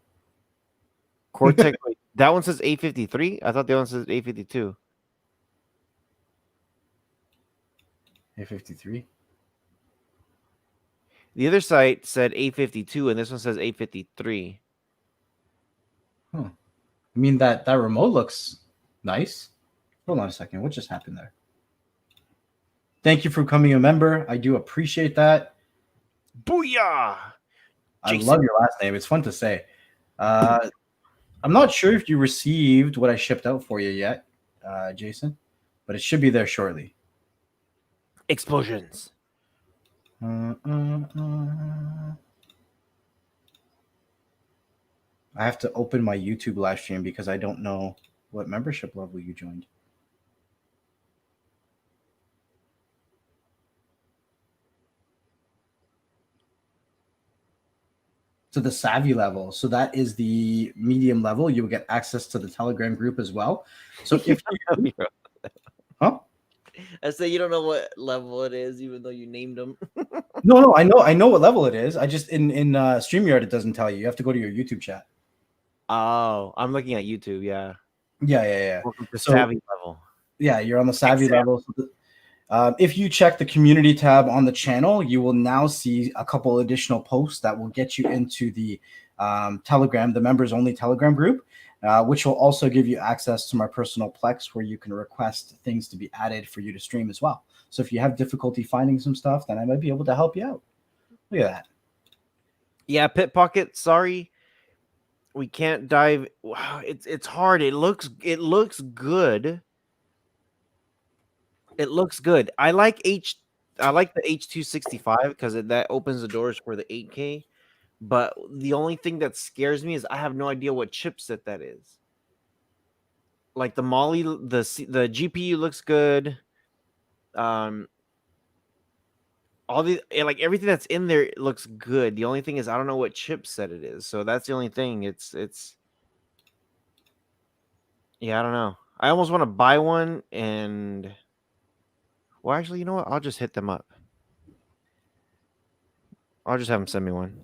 Cortex, that one says A53? I thought the other one says A52. A53. The other site said A52, and this one says A53. Huh. I mean, that remote looks nice. Hold on a second. What just happened there? Thank you for becoming a member. I do appreciate that. Booyah! I love your last name. It's fun to say. I'm not sure if you received what I shipped out for you yet, Jason, but it should be there shortly. Explosions. I have to open my YouTube live stream because I don't know what membership level you joined. To the Savvy level. So that is the medium level. You will get access to the Telegram group as well. So if you, huh? I say you don't know what level it is, even though you named them. No, I know what level it is. I just in StreamYard it doesn't tell you. You have to go to your YouTube chat. Oh, I'm looking at YouTube. Yeah. Yeah. The Savvy level. Yeah, you're on the savvy Example. level. If you check the community tab on the channel, you will now see a couple additional posts that will get you into the Telegram, the members only Telegram group, which will also give you access to my personal Plex where you can request things to be added for you to stream as well. So if you have difficulty finding some stuff, then I might be able to help you out. Look at that. Yeah, Pit Pocket. Sorry, we can't dive. Wow, it's hard. It looks good. It looks good. I like the H265 because that opens the doors for the 8K. But the only thing that scares me is I have no idea what chipset that is. Like the Molly, the GPU looks good. Um, all the like everything that's in there looks good. The only thing is I don't know what chipset it is. So that's the only thing. It's yeah, I don't know. I almost want to buy one and well, actually, you know what? I'll just hit them up. I'll just have them send me one.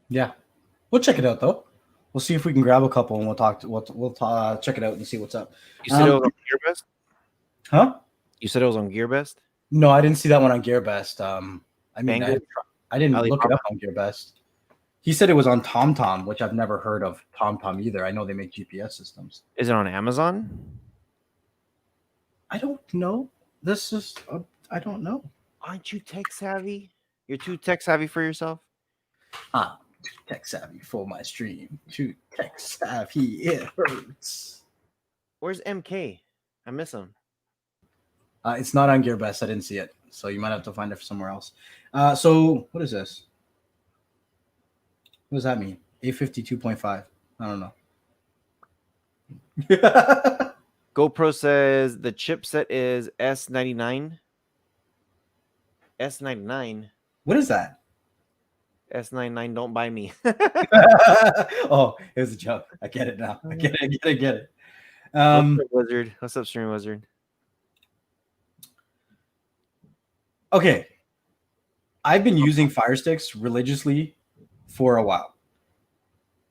Yeah, we'll check it out though. We'll see if we can grab a couple and we'll check it out and see what's up. You said it was on GearBest? Huh? You said it was on GearBest? No, I didn't see that one on GearBest. I mean, Banggood? I didn't look it Alibaba? up on GearBest. He said it was on TomTom, which I've never heard of TomTom either. I know they make GPS systems. Is it on Amazon? I don't know. This is I don't know. Aren't you tech savvy? You're too tech savvy for yourself? Ah, too tech savvy for my stream. Too tech savvy. It hurts. Where's MK? I miss him. It's not on GearBest. I didn't see it, so you might have to find it somewhere else. So what is this? What does that mean? A52.5. I don't know. GoPro says the chipset is S99. S99. What is that? S99. Don't buy me. Oh, it was a joke. I get it now. I get it. What's up, Wizard? What's up, Stream Wizard? Okay. I've been using Fire Sticks religiously for a while.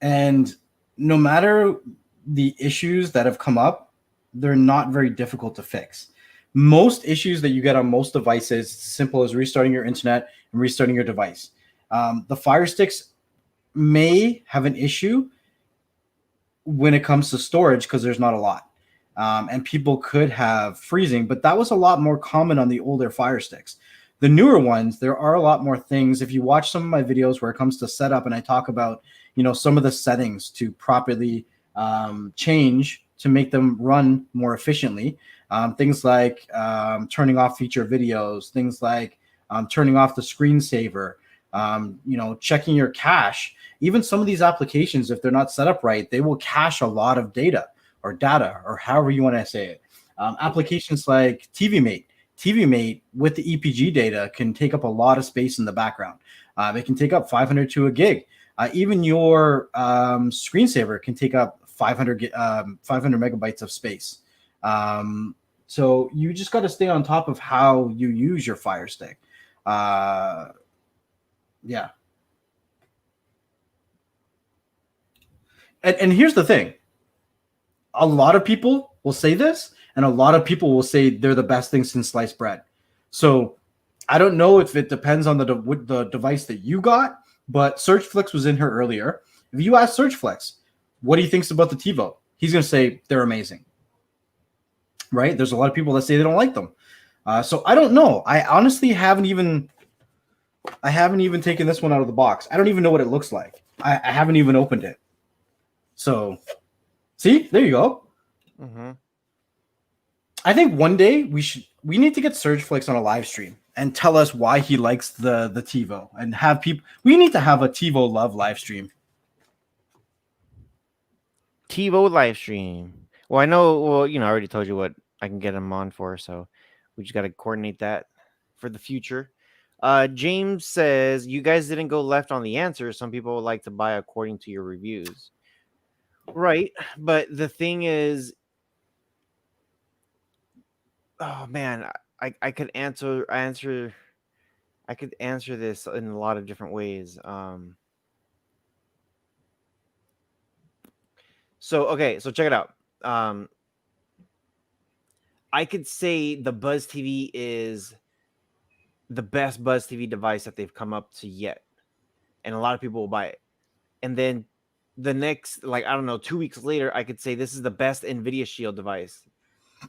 And no matter the issues that have come up, they're not very difficult to fix. Most issues that you get on most devices, simple as restarting your internet and restarting your device. The Fire Sticks may have an issue when it comes to storage because there's not a lot. And people could have freezing, but that was a lot more common on the older Fire Sticks. The newer ones, there are a lot more things. If you watch some of my videos where it comes to setup and I talk about, some of the settings to properly change to make them run more efficiently, things like turning off feature videos, things like turning off the screensaver, checking your cache. Even some of these applications, if they're not set up right, they will cache a lot of data or however you want to say it. Applications like TVMate with the EPG data can take up a lot of space in the background. It can take up 500 to a gig. Even your screensaver can take up 500 megabytes of space. So you just got to stay on top of how you use your Fire Stick. Yeah. And here's the thing. A lot of people will say this, and a lot of people will say they're the best thing since sliced bread. So I don't know if it depends on the device that you got, but SearchFlix was in here earlier. If you ask SearchFlix, what he thinks about the TiVo, he's going to say they're amazing. Right? There's a lot of people that say they don't like them. So I don't know. I honestly haven't even taken this one out of the box. I don't even know what it looks like. I haven't even opened it. So, see, there you go. Mm-hmm. I think one day we need to get SurgeFlix on a live stream and tell us why he likes the TiVo and have people. We need to have a TiVo love live stream. TiVo live stream. Well, I know. Well, I already told you what I can get him on for, so we just got to coordinate that for the future. James says you guys didn't go left on the answer. Some people would like to buy according to your reviews. Right, but the thing is, oh man, I could answer this in a lot of different ways. So okay, so check it out. I could say the Buzz TV is the best Buzz TV device that they've come up to yet, and a lot of people will buy it. And then the next, like, I don't know, 2 weeks later, I could say this is the best NVIDIA Shield device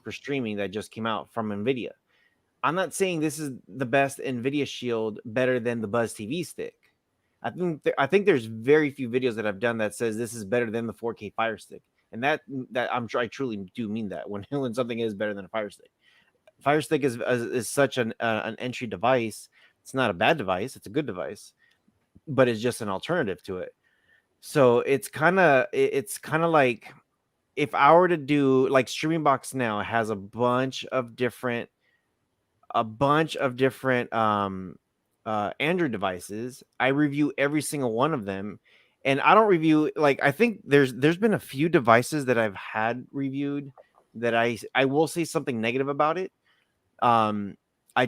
for streaming that just came out from NVIDIA. I'm not saying this is the best NVIDIA Shield better than the Buzz TV stick. I think there's very few videos that I've done that says this is better than the 4K Fire Stick, and that I truly do mean that when when something is better than a Fire Stick. Fire Stick is such an entry device. It's not a bad device; it's a good device, but it's just an alternative to it. So it's kind of like if I were to do like Streaming Box now has a bunch of different Android devices. I review every single one of them, and I don't review, like, I think there's been a few devices that I've had reviewed that I will say something negative about it. I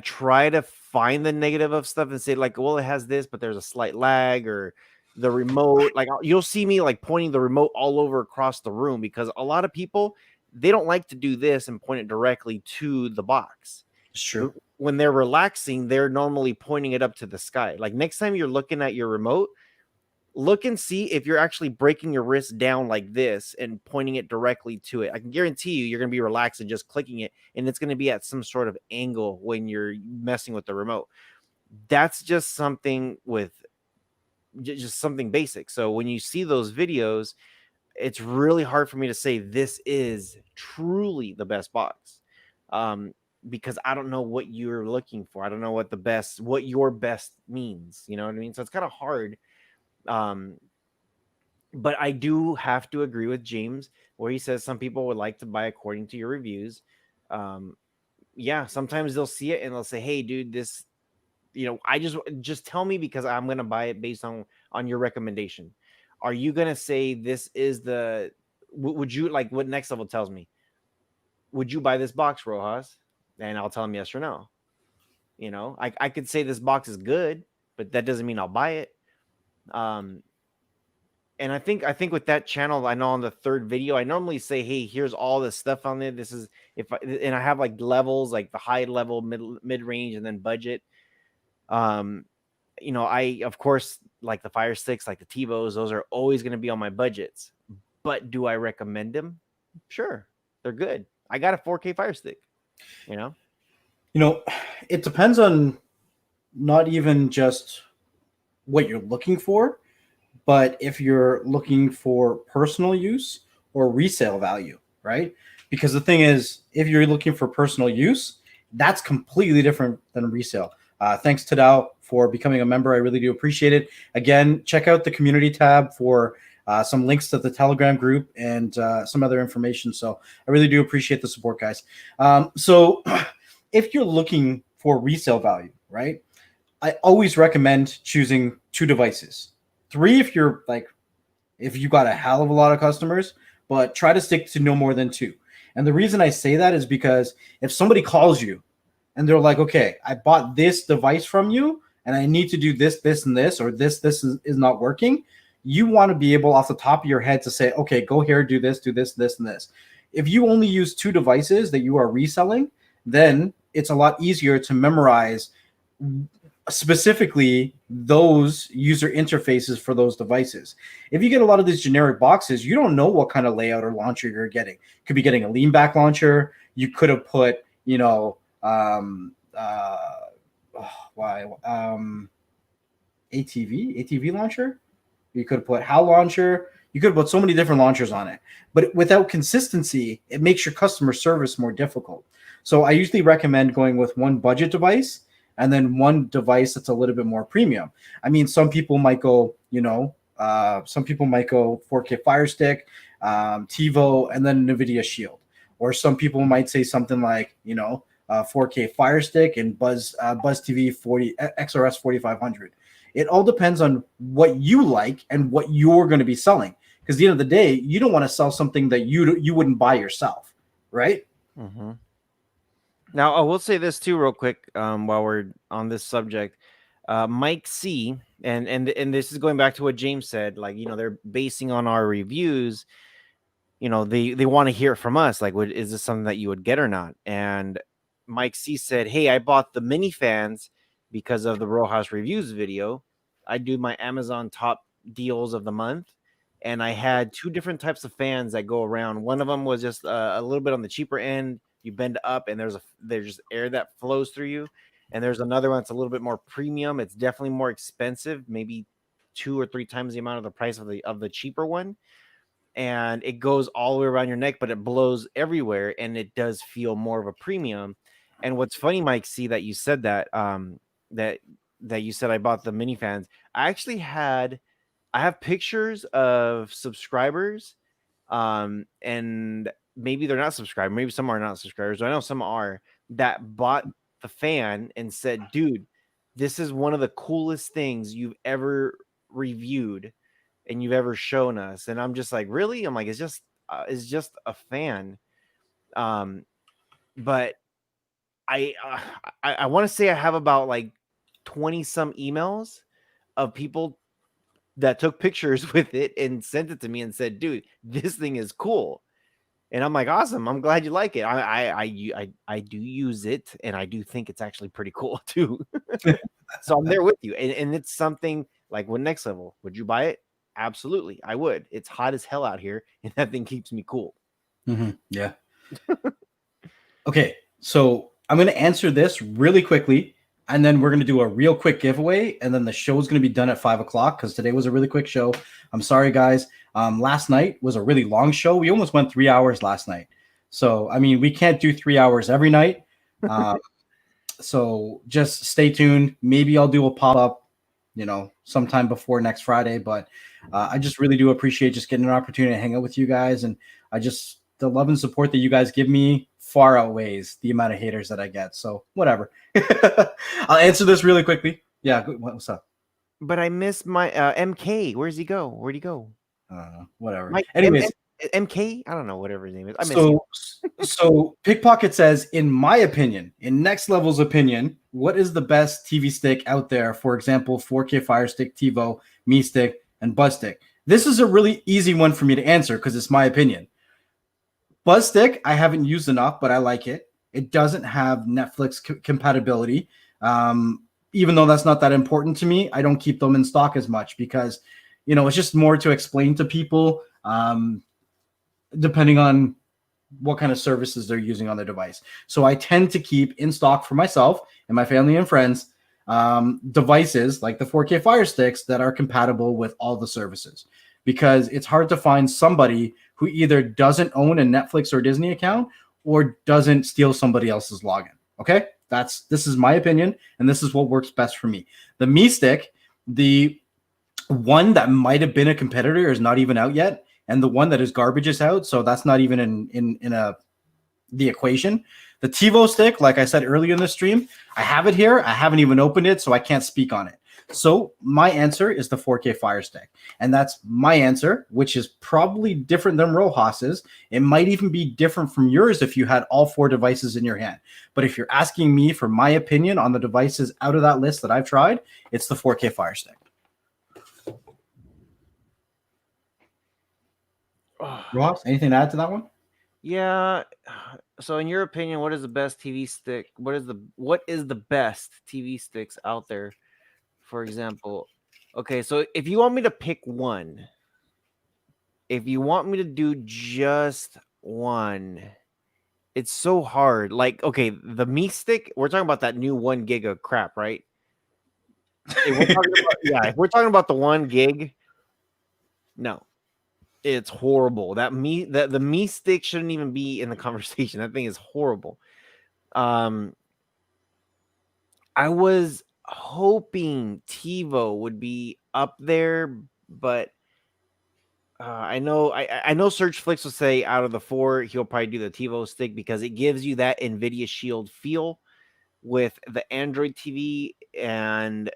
try to find the negative of stuff and say, like, well, it has this, but there's a slight lag, or the remote. Like, you'll see me like pointing the remote all over across the room because a lot of people, they don't like to do this and point it directly to the box. It's true. When they're relaxing, they're normally pointing it up to the sky. Like, next time you're looking at your remote, look and see if you're actually breaking your wrist down like this and pointing it directly to it. I can guarantee you're going to be relaxed and just clicking it, and it's going to be at some sort of angle when you're messing with the remote. That's just something with just something basic. So when you see those videos, it's really hard for me to say this is truly the best box. Because I don't know what you're looking for. I don't know what your best means. You know what I mean? So it's kind of hard. But I do have to agree with James where he says some people would like to buy according to your reviews. Yeah, sometimes they'll see it and they'll say, "Hey, dude, this, I just tell me because I'm gonna buy it based on your recommendation." Are you gonna say this is the? Would you like what Next Level tells me? Would you buy this box, Rojas? And I'll tell him yes or no. I could say this box is good, but that doesn't mean I'll buy it. And I think with that channel, I know on the third video, I normally say, "Hey, here's all this stuff on there. This is and I have like levels, like the high level, mid range, and then budget." I of course like the Fire Sticks, like the TiVos. Those are always going to be on my budgets. But do I recommend them? Sure, they're good. I got a 4K Fire Stick. It depends on not even just what you're looking for, but if you're looking for personal use or resale value, right? Because the thing is, if you're looking for personal use, that's completely different than resale. Thanks to Dow for becoming a member. I really do appreciate it. Again, check out the community tab for some links to the Telegram group and some other information. So I really do appreciate the support, guys. So if you're looking for resale value, right, I always recommend choosing 2 devices. 3 if you got a hell of a lot of customers, but try to stick to no more than 2. And the reason I say that is because if somebody calls you and they're like, "Okay, I bought this device from you and I need to do this, this, and this, or this is not working," you want to be able off the top of your head to say, "Okay, go here, do this, this, and this." If you only use 2 devices that you are reselling, then it's a lot easier to memorize specifically those user interfaces for those devices. If you get a lot of these generic boxes, you don't know what kind of layout or launcher you're getting. Could be getting a lean back launcher. You could have put, ATV launcher. You could have put HAL launcher. You could have put so many different launchers on it. But without consistency, it makes your customer service more difficult. So I usually recommend going with one budget device and then one device that's a little bit more premium. I mean, some people might go, 4K Fire Stick, TiVo, and then NVIDIA Shield. Or some people might say something like, 4K Fire Stick and Buzz TV XRS 4500. It all depends on what you like and what you're going to be selling. Because at the end of the day, you don't want to sell something that you wouldn't buy yourself, right? Mm-hmm. Now, I will say this too, real quick, while we're on this subject. Mike C, and this is going back to what James said, like, they're basing on our reviews. they want to hear it from us. Like, is this something that you would get or not? And Mike C said, "Hey, I bought the mini fans because of the Rojas reviews video. I do my Amazon top deals of the month, and I had two different types of fans that go around. One of them was just a little bit on the cheaper end. You bend up, and there's just air that flows through you. And there's another one that's a little bit more premium. It's definitely more expensive, maybe 2 or 3 times the amount of the price of the cheaper one." And it goes all the way around your neck, but it blows everywhere, and it does feel more of a premium. And what's funny, Mike, see that you said that that you said I bought the mini fans. I have pictures of subscribers, and maybe they're not subscribed, maybe some are not subscribers. I know some are, that bought the fan and said, "Dude, this is one of the coolest things you've ever reviewed and you've ever shown us." And I'm just like, really? I'm like, it's just a fan. But I want to say I have about like 20 some emails of people that took pictures with it and sent it to me and said, "Dude, this thing is cool." And I'm like, "Awesome! I'm glad you like it. I do use it, and I do think it's actually pretty cool too." So I'm there with you, and it's something like, with Next Level, would you buy it? Absolutely, I would. It's hot as hell out here, and that thing keeps me cool. Yeah. Okay, so I'm going to answer this really quickly, and then we're going to do a real quick giveaway, and then the show is going to be done at 5 o'clock because today was a really quick show. I'm sorry, guys. Last night was a really long show. We almost went 3 hours last night. So, I mean, we can't do 3 hours every night. So just stay tuned. Maybe I'll do a pop-up, sometime before next Friday. But I just really do appreciate just getting an opportunity to hang out with you guys. And the love and support that you guys give me far outweighs the amount of haters that I get. So whatever. I'll answer this really quickly. Yeah. What's up? But I miss my MK. Where's he go? Where'd he go? Whatever. Mike, Anyways. MK? I don't know, whatever his name is. I miss him. So Pickpocket says, in my opinion, in Next Level's opinion, what is the best TV stick out there? For example, 4K Fire Stick, TiVo, Mi Stick, and Buzz Stick. This is a really easy one for me to answer because it's my opinion. Buzz Stick, I haven't used enough, but I like it. It doesn't have Netflix compatibility. Even though that's not that important to me, I don't keep them in stock as much because, it's just more to explain to people. Depending on what kind of services they're using on their device. So I tend to keep in stock for myself and my family and friends devices like the 4K Fire Sticks that are compatible with all the services, because it's hard to find somebody who either doesn't own a Netflix or Disney account or doesn't steal somebody else's login. Okay? This is my opinion, and this is what works best for me. The Mi Stick, the one that might have been a competitor, is not even out yet. And the one that is garbage is out, so that's not even in the equation. The TiVo stick, like I said earlier in the stream, I have it here. I haven't even opened it, so I can't speak on it. So my answer is the 4K Fire Stick, and that's my answer, which is probably different than Rojas's. It might even be different from yours if you had all 4 devices in your hand. But if you're asking me for my opinion on the devices out of that list that I've tried, it's the 4K Fire Stick. Ross, anything to add to that one? Yeah. So in your opinion, what is the best TV stick? What is the best TV sticks out there? For example, okay, so if you want me to pick one, if you want me to do just one, it's so hard. Like, okay, the Mi Stick, we're talking about that new 1 gig of crap, right? If we're talking about the 1 gig, no. It's horrible. The Mi Stick shouldn't even be in the conversation. That thing is horrible. I was hoping TiVo would be up there, but I know Search Flicks will say out of the 4, he'll probably do the TiVo stick because it gives you that NVIDIA Shield feel with the Android TV, and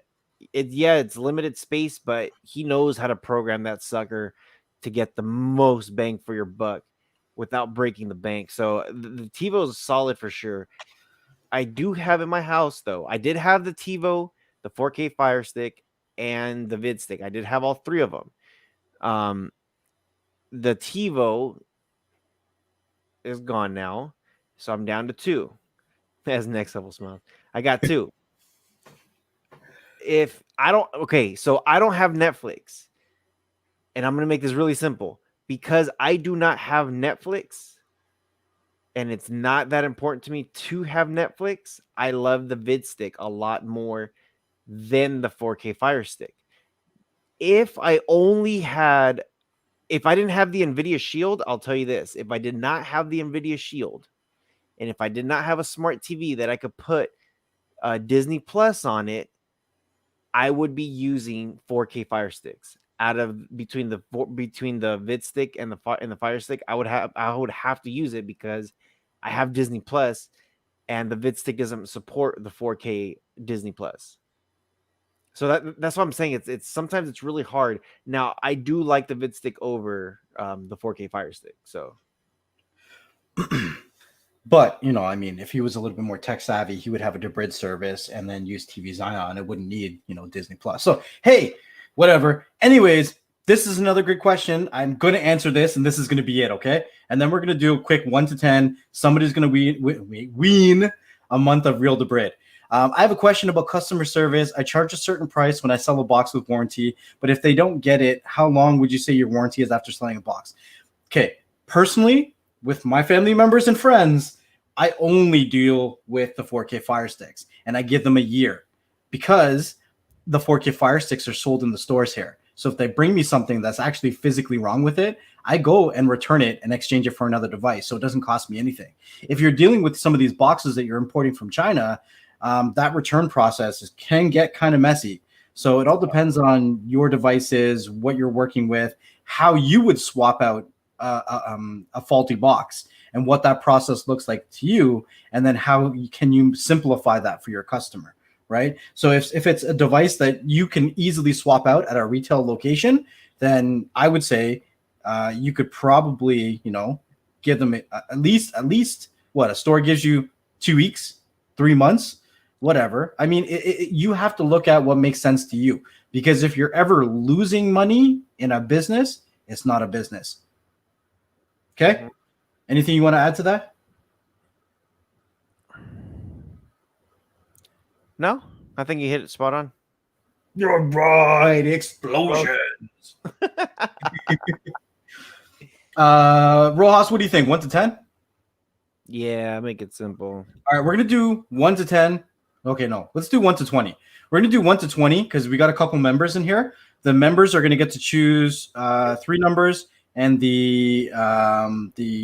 it's limited space, but he knows how to program that sucker to get the most bang for your buck without breaking the bank. So the TiVo is solid for sure. I do have in my house, though. I did have the TiVo, the 4K Fire Stick, and the Vid Stick. I did have all 3 of them. The TiVo, is gone now, so I'm down to 2. As Next Level smiles, I got 2. If I don't, okay, so I don't have Netflix, and I'm gonna make this really simple because I do not have Netflix, and it's not that important to me to have Netflix. I love the VidStick a lot more than the 4K Fire Stick. If I didn't have the NVIDIA Shield, I'll tell you this: if I did not have the NVIDIA Shield, and if I did not have a smart TV that I could put Disney Plus on it, I would be using 4K Fire Sticks. Out of between the Vid Stick and the Fire Stick, I would have to use it because I have Disney Plus, and the Vid Stick doesn't support the 4K Disney Plus. So that's what I'm saying. It's sometimes it's really hard. Now I do like the Vid Stick over the 4K Fire Stick. So. But, I mean, if he was a little bit more tech savvy, he would have a Debrid service and then use TV Zion. It wouldn't need, Disney Plus. So, hey, whatever. Anyways, this is another great question. I'm going to answer this, and this is going to be it, okay? And then we're going to do a quick 1 to 10. Somebody's going to wean a month of Real Debrid. I have a question about customer service. I charge a certain price when I sell a box with warranty, but if they don't get it, how long would you say your warranty is after selling a box? Okay, personally, with my family members and friends, I only deal with the 4K Fire Sticks, and I give them a year because the 4K Fire Sticks are sold in the stores here. So if they bring me something that's actually physically wrong with it, I go and return it and exchange it for another device. So it doesn't cost me anything. If you're dealing with some of these boxes that you're importing from China, that return process can get kind of messy. So it all depends on your devices, what you're working with, how you would swap out a faulty box and what that process looks like to you, and then how can you simplify that for your customer, right? So if it's a device that you can easily swap out at a retail location, then I would say you could probably, give them at least what a store gives you 2 weeks, 3 months, whatever. I mean, you have to look at what makes sense to you, because if you're ever losing money in a business, it's not a business. Okay. Anything you want to add to that? No, I think you hit it spot on. You're right. Explosions. Rojas, what do you think? 1 to 10? Yeah, make it simple. All right, we're gonna do 1 to 10. Okay, no, let's do 1 to 20. We're gonna do 1 to 20 because we got a couple members in here. The members are gonna get to choose 3 numbers, and the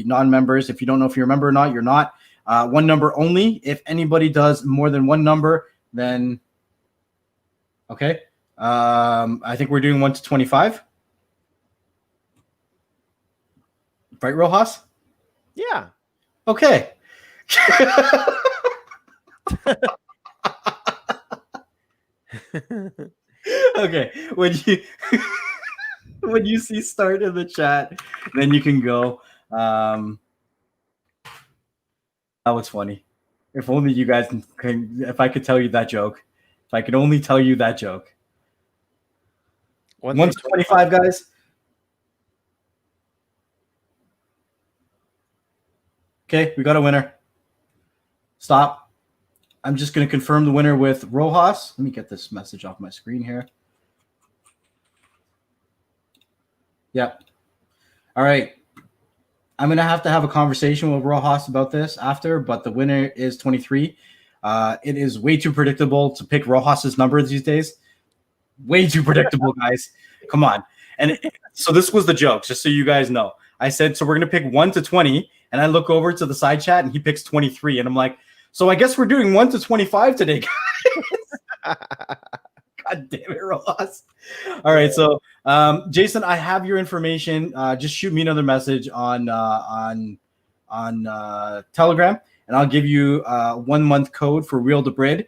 non-members, if you don't know if you're a member or not, you're not. 1 number only. If anybody does more than 1 number, then okay. I think we're doing 1 to 25. Right, Rojas? Yeah. Okay. Okay. When you see start in the chat, then you can go. That was funny. If only you guys if I could tell you that joke. If I could only tell you that joke. 1 to 25, guys. Okay, we got a winner. Stop. I'm just going to confirm the winner with Rojas. Let me get this message off my screen here. Yep. All right. I'm going to have a conversation with Rojas about this after, but the winner is 23. It is way too predictable to pick Rojas's number these days. Way too predictable, guys. Come on. And so this was the joke, just so you guys know. I said, so we're going to pick 1 to 20, and I look over to the side chat, and he picks 23, and I'm like, so I guess we're doing 1 to 25 today, guys. God damn it, Rojas. All right, so Jason, I have your information. Just shoot me another message on Telegram, and I'll give you a 1 month code for Real Debrid.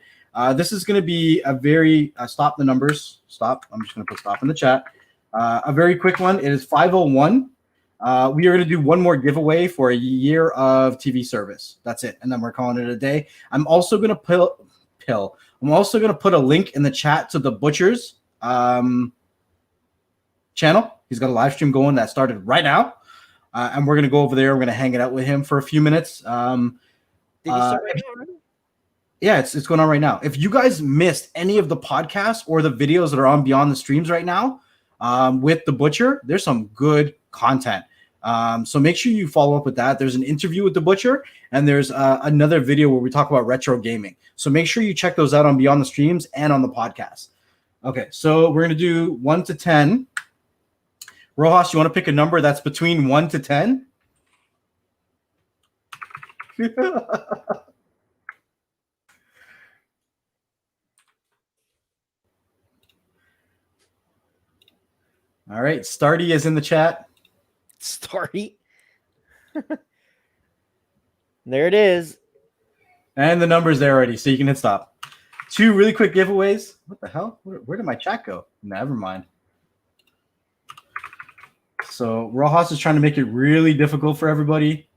This is going to be a very stop the numbers. Stop. I'm just going to put stop in the chat. A very quick one. It is 501. We are going to do 1 more giveaway for a year of TV service. That's it, and then we're calling it a day. I'm also going to I'm also going to put a link in the chat to the Butchers channel. He's got a live stream going that started right now. and we're gonna go over there. We're gonna hang it out with him for a few minutes. Did you start right now already? Yeah, it's going on right now. If you guys missed any of the podcasts or the videos that are on Beyond the Streams right now, with the Butcher, there's some good content. So make sure you follow up with that. There's an interview with the Butcher, and there's another video where we talk about retro gaming. So make sure you check those out on Beyond the Streams and on the podcast. Okay, so we're gonna do 1 to 10. Rojas, you want to pick a number that's between 1 to 10? All right, Starty is in the chat. Starty. There it is. And the number's there already, so you can hit stop. 2 really quick giveaways. What the hell? Where did my chat go? Never mind. So Rojas is trying to make it really difficult for everybody.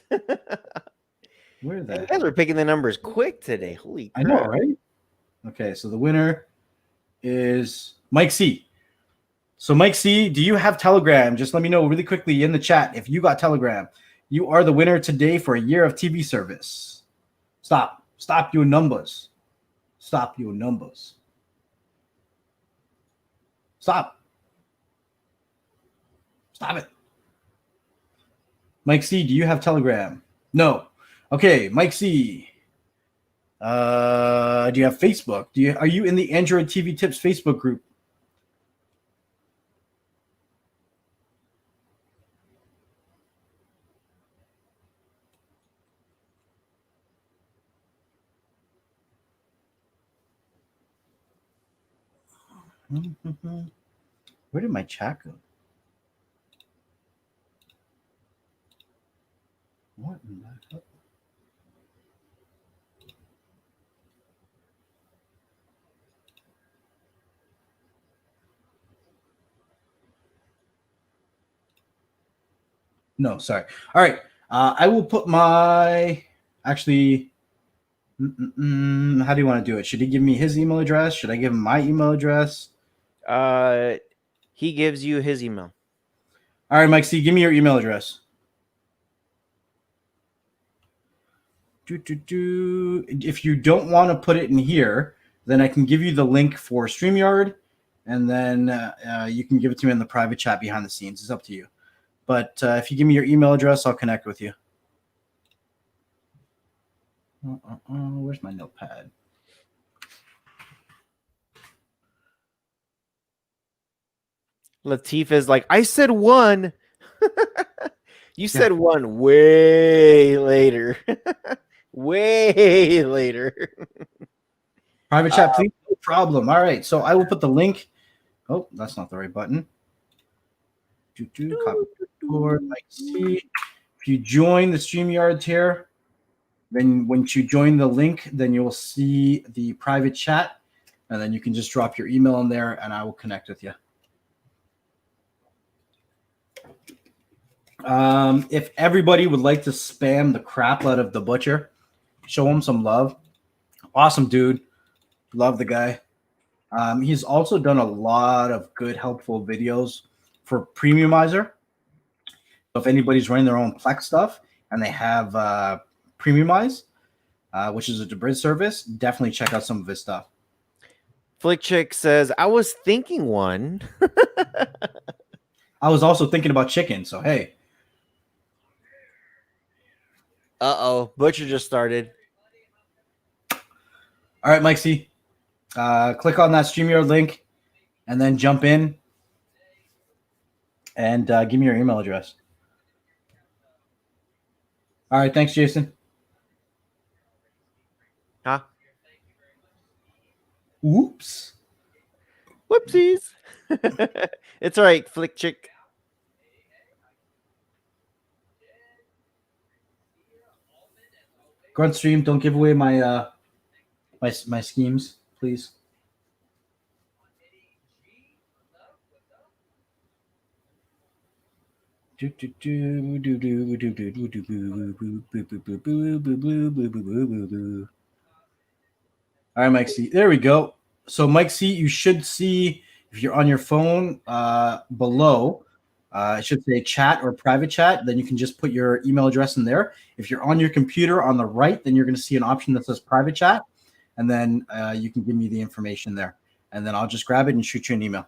Where You the guys are picking the numbers quick today. Holy crap. I know, right? Okay, so the winner is Mike C. So Mike C, do you have Telegram? Just let me know really quickly in the chat if you got Telegram. You are the winner today for a year of TV service. Stop. Stop your numbers. Stop your numbers. Stop. Stop it. Mike C, do you have Telegram? No. Okay, Mike C. Do you have Facebook? Are you in the Android TV Tips Facebook group? Where did my chat go? What in the hell? No, sorry. All right. I will put my actually. How do you want to do it? Should he give me his email address? Should I give him my email address? He gives you his email. All right, Mike C, give me your email address. If you don't want to put it in here, then I can give you the link for StreamYard, and then you can give it to me in the private chat behind the scenes. It's up to you. But if you give me your email address, I'll connect with you. Where's my notepad? Latif is like, I said 1. You said 1 way later. Way later. Private chat, please. No problem. All right. So I will put the link. Oh, that's not the right button. Copy Mike C. If you join the StreamYard tier, then once you join the link, then you'll see the private chat, and then you can just drop your email in there, and I will connect with you. If everybody would like to spam the crap out of the Butcher, show him some love. Awesome dude. Love the guy. He's also done a lot of good, helpful videos for Premiumizer. So if anybody's running their own Plex stuff and they have Premiumize, which is a Debrid service, definitely check out some of his stuff. Flick Chick says, I was thinking 1. I was also thinking about chicken, so hey. Butcher just started. All right, Mike C. Click on that StreamYard link and then jump in and give me your email address. All right, thanks, Jason. Huh? Oops. Whoopsies. It's all right, Flick Chick. Grunt Stream, don't give away my my schemes, please. All right, Mike C. There we go. So, Mike C, you should see, if you're on your phone below, It should say chat or private chat. Then you can just put your email address in there. If you're on your computer on the right, then you're going to see an option that says private chat. And then you can give me the information there. And then I'll just grab it and shoot you an email.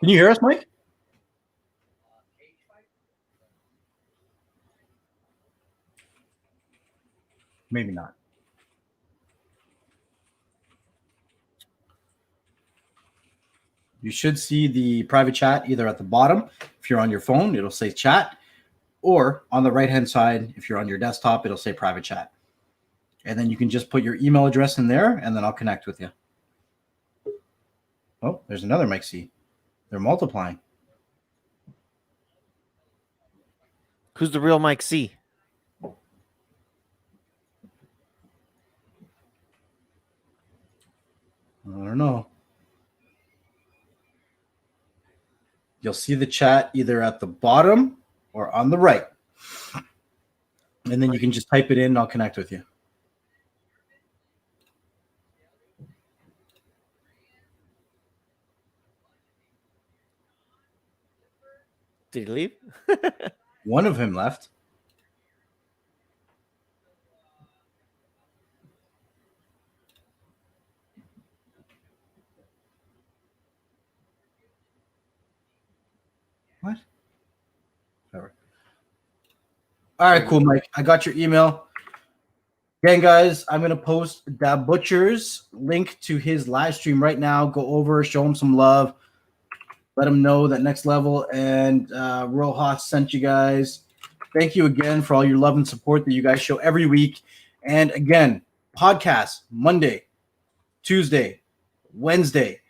Can you hear us, Mike? Maybe not. You should see the private chat either at the bottom. If you're on your phone, it'll say chat, or on the right-hand side, if you're on your desktop, it'll say private chat. And then you can just put your email address in there, and then I'll connect with you. Oh, there's another Mike C. They're multiplying. Who's the real Mike C? I don't know. You'll see the chat either at the bottom or on the right. And then you can just type it in and I'll connect with you. Did he leave? One of him left. What? Whatever. All right, cool, Mike. I got your email. Again, guys, I'm going to post that Butcher's link to his live stream right now. Go over, show him some love. Let him know that Next Level and Rojas sent you guys. Thank you again for all your love and support that you guys show every week. And again, podcast Monday, Tuesday, Wednesday.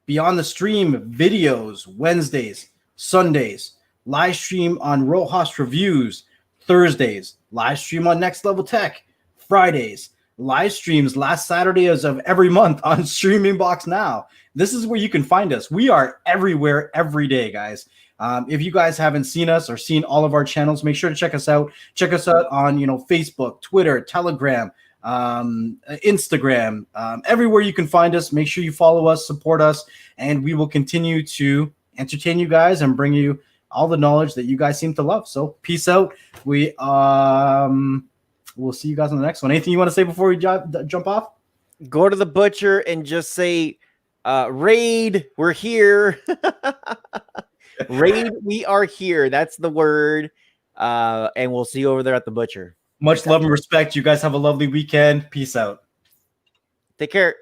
Beyond the Stream videos Wednesdays, Sundays. Live stream on Rojas Reviews Thursdays. Live stream on Next Level Tech Fridays. Live streams last Saturdays of every month on Streaming Box Now. This is where you can find us. We are everywhere every day, guys. If you guys haven't seen us or seen all of our channels, make sure to check us out. Check us out on Facebook, Twitter, Telegram, Instagram, everywhere you can find us. Make sure you follow us, support us, and we will continue to entertain you guys and bring you all the knowledge that you guys seem to love. So peace out. We'll see you guys on the next one. Anything you want to say before we jump off? Go to the Butcher and just say, raid, we're here. Raid, we are here. That's the word. And we'll see you over there at the Butcher. Much love and respect. You guys have a lovely weekend. Peace out. Take care.